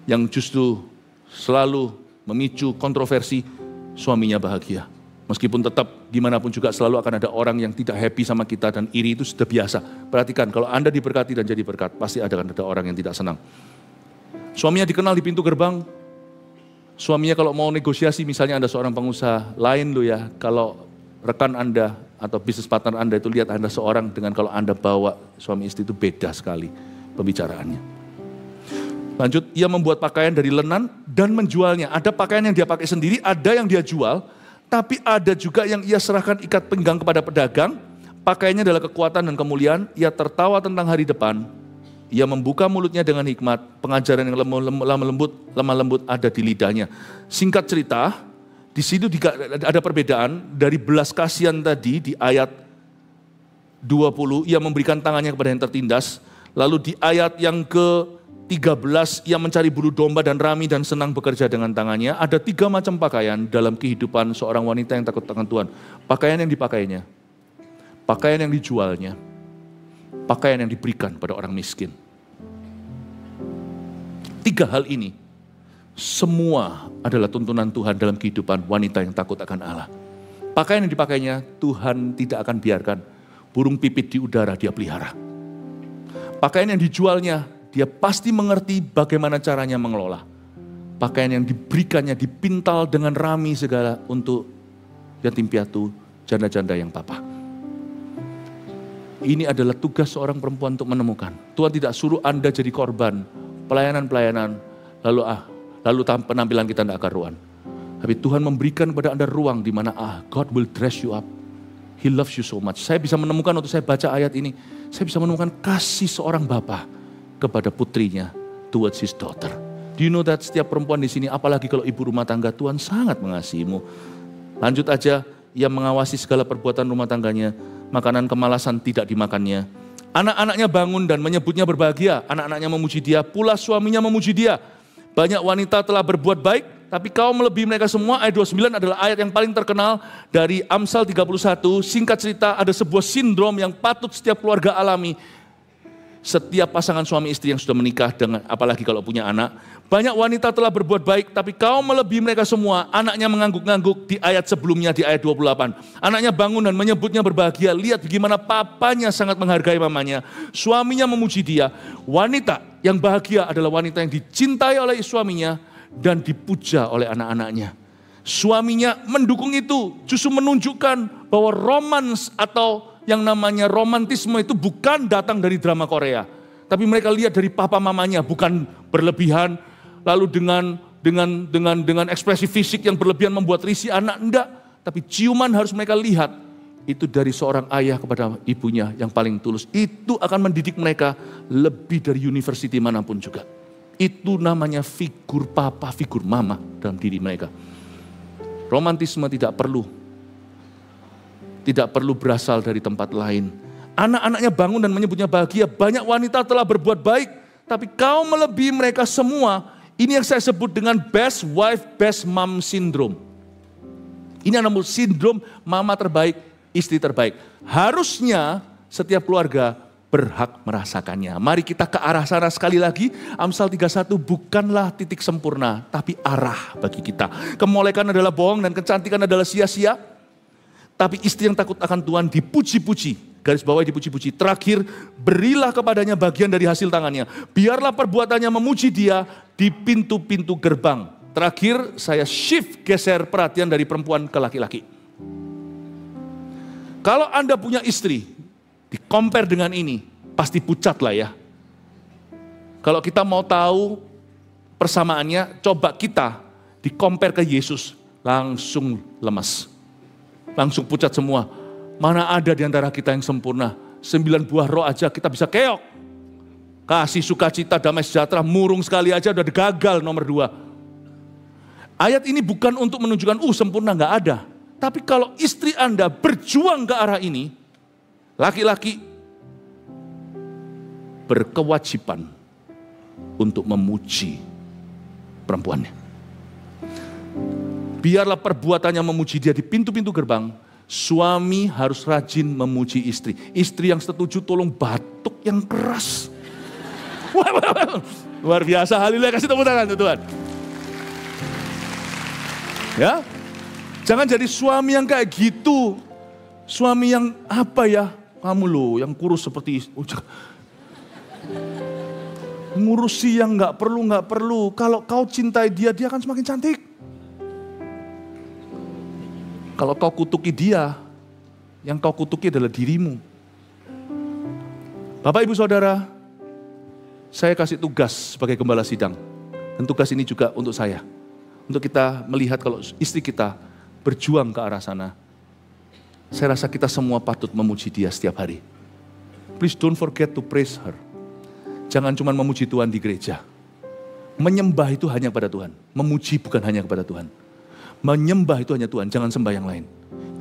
[SPEAKER 2] yang justru selalu memicu kontroversi, suaminya bahagia. Meskipun tetap dimanapun juga selalu akan ada orang yang tidak happy sama kita dan iri, itu sudah biasa. Perhatikan, kalau Anda diberkati dan jadi berkat, pasti akan ada orang yang tidak senang. Suaminya dikenal di pintu gerbang. Suaminya kalau mau negosiasi, misalnya Anda seorang pengusaha, lain loh ya, kalau rekan Anda atau bisnis partner Anda itu lihat Anda seorang dengan kalau Anda bawa suami istri itu beda sekali pembicaraannya. Lanjut, ia membuat pakaian dari lenan dan menjualnya. Ada pakaian yang dia pakai sendiri, ada yang dia jual, tapi ada juga yang ia serahkan ikat pinggang kepada pedagang. Pakaiannya adalah kekuatan dan kemuliaan, ia tertawa tentang hari depan. Ia membuka mulutnya dengan hikmat, pengajaran yang lemah lembut ada di lidahnya. Singkat cerita, di situ ada perbedaan dari belas kasihan tadi di ayat 20, ia memberikan tangannya kepada yang tertindas. Lalu di ayat yang ke-13, ia mencari bulu domba dan rami dan senang bekerja dengan tangannya. Ada 3 macam pakaian dalam kehidupan seorang wanita yang takut akan Tuhan. Pakaian yang dipakainya, pakaian yang dijualnya, pakaian yang diberikan pada orang miskin. 3 hal ini semua adalah tuntunan Tuhan dalam kehidupan wanita yang takut akan Allah. Pakaian yang dipakainya Tuhan tidak akan biarkan burung pipit di udara dia pelihara. Pakaian yang dijualnya dia pasti mengerti bagaimana caranya mengelola. Pakaian yang diberikannya dipintal dengan rami segala untuk yatim piatu, janda-janda yang papa. Ini adalah tugas seorang perempuan untuk menemukan. Tuhan tidak suruh Anda jadi korban pelayanan-pelayanan, lalu penampilan kita tidak karuan. Tapi Tuhan memberikan kepada Anda ruang di mana God will dress you up. He loves you so much. Saya bisa menemukan waktu saya baca ayat ini, saya bisa menemukan kasih seorang bapa kepada putrinya towards his daughter. Do you know that setiap perempuan di sini, apalagi kalau ibu rumah tangga, Tuhan sangat mengasihimu. Lanjut aja, ia mengawasi segala perbuatan rumah tangganya, makanan kemalasan tidak dimakannya. Anak-anaknya bangun dan menyebutnya berbahagia, anak-anaknya memuji dia, pula suaminya memuji dia. Banyak wanita telah berbuat baik, tapi kau melebihi mereka semua. Ayat 29 adalah ayat yang paling terkenal dari Amsal 31. Singkat cerita, ada sebuah sindrom yang patut setiap keluarga alami. Setiap pasangan suami istri yang sudah menikah, dengan apalagi kalau punya anak. Banyak wanita telah berbuat baik, tapi kau melebihi mereka semua. Anaknya mengangguk-ngangguk di ayat sebelumnya, di ayat 28. Anaknya bangun dan menyebutnya berbahagia. Lihat bagaimana papanya sangat menghargai mamanya. Suaminya memuji dia. Wanita yang bahagia adalah wanita yang dicintai oleh suaminya dan dipuja oleh anak-anaknya. Suaminya mendukung itu, justru menunjukkan bahwa romans atau yang namanya romantisme itu bukan datang dari drama Korea. Tapi mereka lihat dari papa mamanya, bukan berlebihan, lalu dengan ekspresi fisik yang berlebihan membuat risih anak, enggak. Tapi ciuman harus mereka lihat, itu dari seorang ayah kepada ibunya yang paling tulus. Itu akan mendidik mereka lebih dari university manapun juga. Itu namanya figur papa, figur mama dalam diri mereka. Romantisme tidak perlu berasal dari tempat lain. Anak-anaknya bangun dan menyebutnya bahagia. Banyak wanita telah berbuat baik, tapi kau melebihi mereka semua. Ini yang saya sebut dengan best wife, best mom syndrome. Ini adalah sindrom mama terbaik, istri terbaik. Harusnya setiap keluarga berhak merasakannya. Mari kita ke arah sana sekali lagi. Amsal 31 bukanlah titik sempurna, tapi arah bagi kita. Kemolekan adalah bohong dan kecantikan adalah sia-sia. Tapi istri yang takut akan Tuhan dipuji-puji garis bawah dipuji-puji. Terakhir, berilah kepadanya bagian dari hasil tangannya. Biarlah perbuatannya memuji dia di pintu-pintu gerbang. Terakhir, saya geser perhatian dari perempuan ke laki-laki. Kalau Anda punya istri, di-compare dengan ini, pasti pucat lah ya. Kalau kita mau tahu persamaannya, coba kita di-compare ke Yesus, langsung lemas. Langsung pucat semua. Mana ada di antara kita yang sempurna. 9 buah roh aja kita bisa keok. Kasih, sukacita, damai sejahtera, murung sekali aja udah gagal nomor 2. Ayat ini bukan untuk menunjukkan, sempurna, nggak ada. Tapi kalau istri Anda berjuang ke arah ini, laki-laki berkewajiban untuk memuji perempuannya. Biarlah perbuatannya memuji dia di pintu-pintu gerbang. Suami harus rajin memuji istri. Istri yang setuju tolong batuk yang keras. Luar biasa, haleluya, kasih tepuk tangan Tuhan. Ya, jangan jadi suami yang kayak gitu. Suami yang apa ya, kamu loh yang kurus seperti ngurusi yang nggak perlu. Kalau kau cintai dia, dia akan semakin cantik. Kalau kau kutuki dia, yang kau kutuki adalah dirimu. Bapak, Ibu, Saudara, saya kasih tugas sebagai gembala sidang. Dan tugas ini juga untuk saya. Untuk kita melihat kalau istri kita berjuang ke arah sana. Saya rasa kita semua patut memuji dia setiap hari. Please don't forget to praise her. Jangan cuma memuji Tuhan di gereja. Menyembah itu hanya kepada Tuhan. Memuji bukan hanya kepada Tuhan. Menyembah itu hanya Tuhan, jangan sembah yang lain.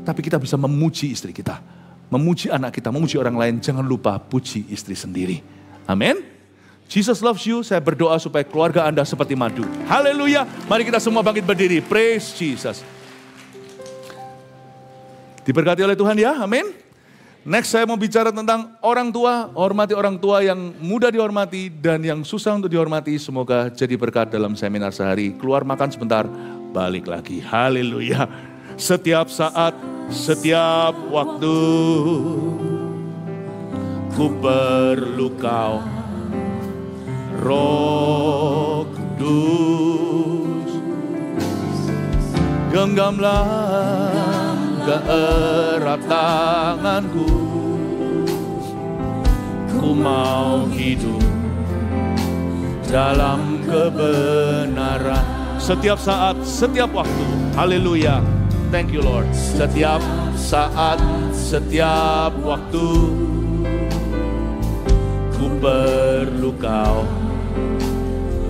[SPEAKER 2] Tapi kita bisa memuji istri kita, memuji anak kita, memuji orang lain. Jangan lupa puji istri sendiri. Amin. Jesus loves you. Saya berdoa supaya keluarga Anda seperti madu. Haleluya. Mari kita semua bangkit berdiri. Praise Jesus. Diberkati oleh Tuhan ya. Amin. Next saya mau bicara tentang orang tua. Hormati orang tua yang mudah dihormati dan yang susah untuk dihormati. Semoga jadi berkat dalam seminar sehari. Keluar makan sebentar, balik lagi. Haleluya. Setiap saat, setiap waktu, ku perlu Kau, Roh Kudus. Genggamlah keerat tanganku, ku mau hidup dalam kebenaran. Setiap saat, setiap waktu. Haleluya. Thank you Lord. Setiap saat, setiap waktu, ku perlu Kau,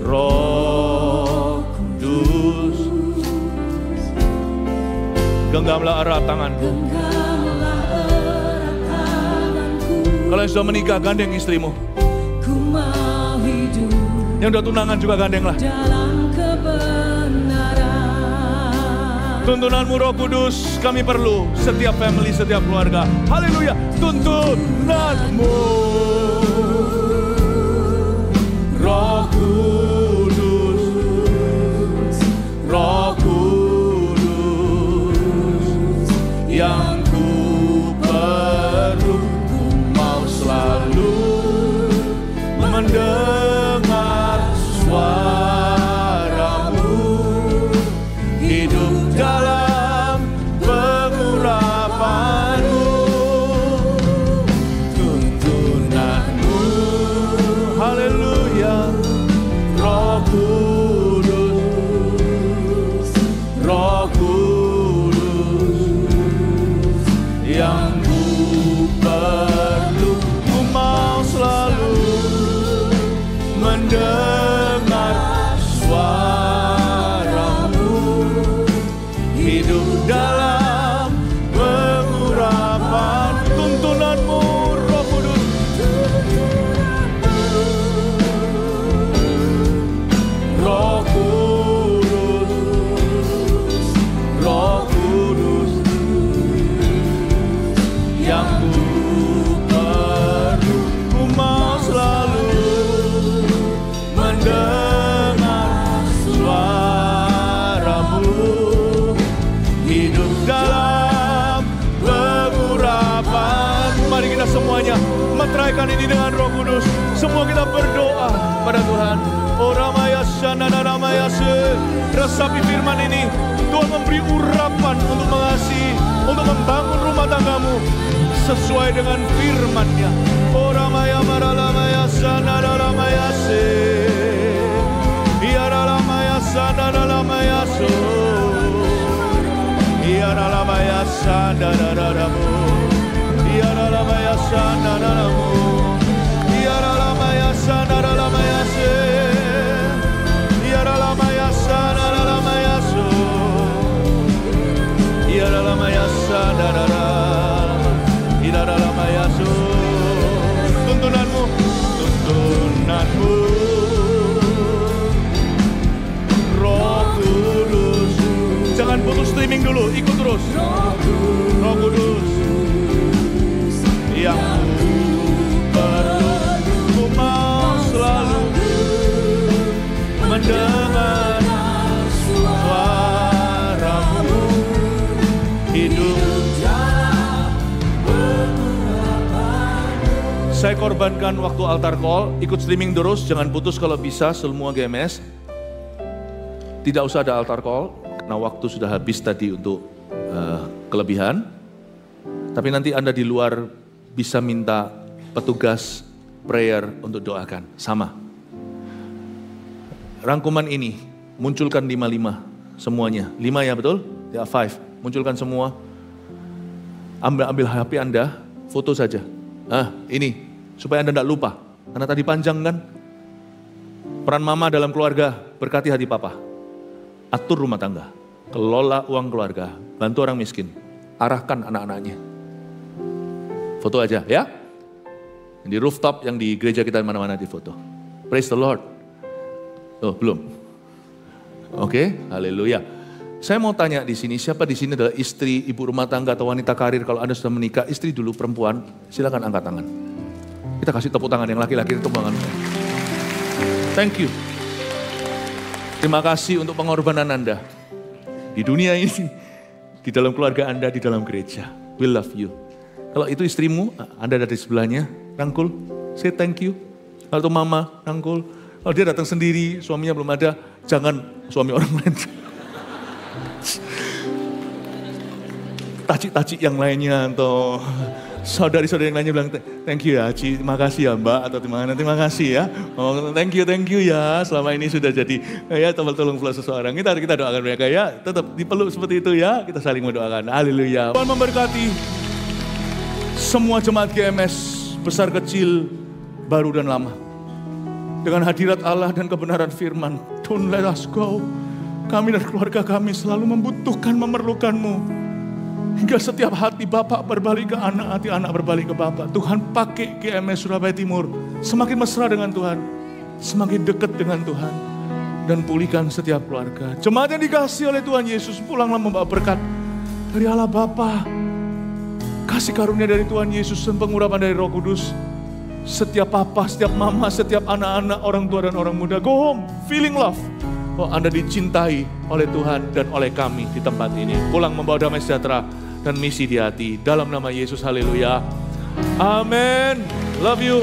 [SPEAKER 2] Roh Kudus. Genggamlah erat tanganku. Kalau yang sudah menikah, gandeng istrimu. Yang udah tunangan juga gandenglah. Tuntunanmu Roh Kudus kami perlu. Setiap family, setiap keluarga. Haleluya. Tuntunanmu Roh Kudus, Roh Kudus, yang ku perlu. Ku mau selalu mendengar suaramu, hidup dalam pengurapanmu, tuntunanmu. Haleluya. Roh Kudus, Roh Kudus, yang ku perlu. Ku mau selalu mendengar suaramu, hidup dalam pengurapan. Tuntunanmu Roh Kudus, Roh Kudus, Roh Kudus, yang ku perlu. Ku mau selalu mendengar suaramu, hidup
[SPEAKER 1] Haleluya. Meteraikan ini dengan Roh Kudus. Semua kita berdoa pada Tuhan. Resapi firman ini. Tuhan memberi urapan untuk mengasihi, untuk membangun rumah tanggamu sesuai dengan firman-Nya. Oramaya maralamaya sanadalamaya se. Iaralamaya sanadalamaya so. Iaralamaya sanadadadamu. Iaralamaya sanadadamu. Iaralamaya sanadalamaya se. Iaralamaya sanadalamaya so. Iaralamaya sanadadada. Iaralamaya so. Tuntunanmu, tuntunanmu. Roh Kudus. Jangan putus streaming dulu, ikut terus. Roh Kudus yang perlu ku mau selalu mendengar suaramu. Hidup saya korbankan waktu altar call, ikut streaming terus, jangan putus kalau bisa semua GMS. Tidak usah ada altar call, karena waktu sudah habis tadi untuk kelebihan. Tapi nanti Anda di luar bisa minta petugas prayer untuk doakan, sama. Rangkuman ini, munculkan 5 semuanya. 5 ya betul? Ya 5, munculkan semua. Ambil HP Anda, foto saja. Ini. Supaya Anda tidak lupa, karena tadi panjang kan. Peran mama dalam keluarga, berkati hati papa. Atur rumah tangga, kelola uang keluarga, bantu orang miskin, arahkan anak-anaknya. Foto aja ya. Di rooftop yang di gereja kita mana-mana di foto. Praise the Lord. Oh belum. Oke, haleluya. Saya mau tanya di sini, siapa di sini adalah istri, ibu rumah tangga atau wanita karir? Kalau Anda sudah menikah, istri dulu perempuan, silakan angkat tangan. Kita kasih tepuk tangan yang laki-laki, tepuk tangan. Thank you. Terima kasih untuk pengorbanan Anda. Di dunia ini, di dalam keluarga Anda, di dalam gereja. We love you. Kalau itu istrimu, Anda ada di sebelahnya, rangkul, say thank you. Kalau itu mama, rangkul. Kalau dia datang sendiri, suaminya belum ada, jangan suami orang lain. Tacik-tacik yang lainnya atau saudari-saudari yang lainnya bilang thank you ya Ci, terima kasih ya Mbak atau terima kasih ya. Oh, thank you ya selama ini sudah jadi ya tolong peluk seseorang. Kita doakan mereka ya, tetap dipeluk seperti itu ya, kita saling mendoakan. Haleluya. Tuhan memberkati semua jemaat GMS besar kecil, baru dan lama. Dengan hadirat Allah dan kebenaran firman, don't let us go. Kami dan keluarga kami selalu membutuhkan, memerlukan-Mu. Hingga setiap hati Bapak berbalik ke anak, hati anak berbalik ke Bapak. Tuhan pakai GMS Surabaya Timur semakin mesra dengan Tuhan, semakin dekat dengan Tuhan, dan pulihkan setiap keluarga. Jemaat yang dikasih oleh Tuhan Yesus, pulanglah membawa berkat dari Allah Bapa, kasih karunia dari Tuhan Yesus dan pengurapan dari Roh Kudus. Setiap papa, setiap mama, setiap anak-anak, orang tua dan orang muda, go home, feeling love. Oh, Anda dicintai oleh Tuhan dan oleh kami di tempat ini. Pulang membawa damai sejahtera dan misi di hati. Dalam nama Yesus, haleluya. Amin. Love you.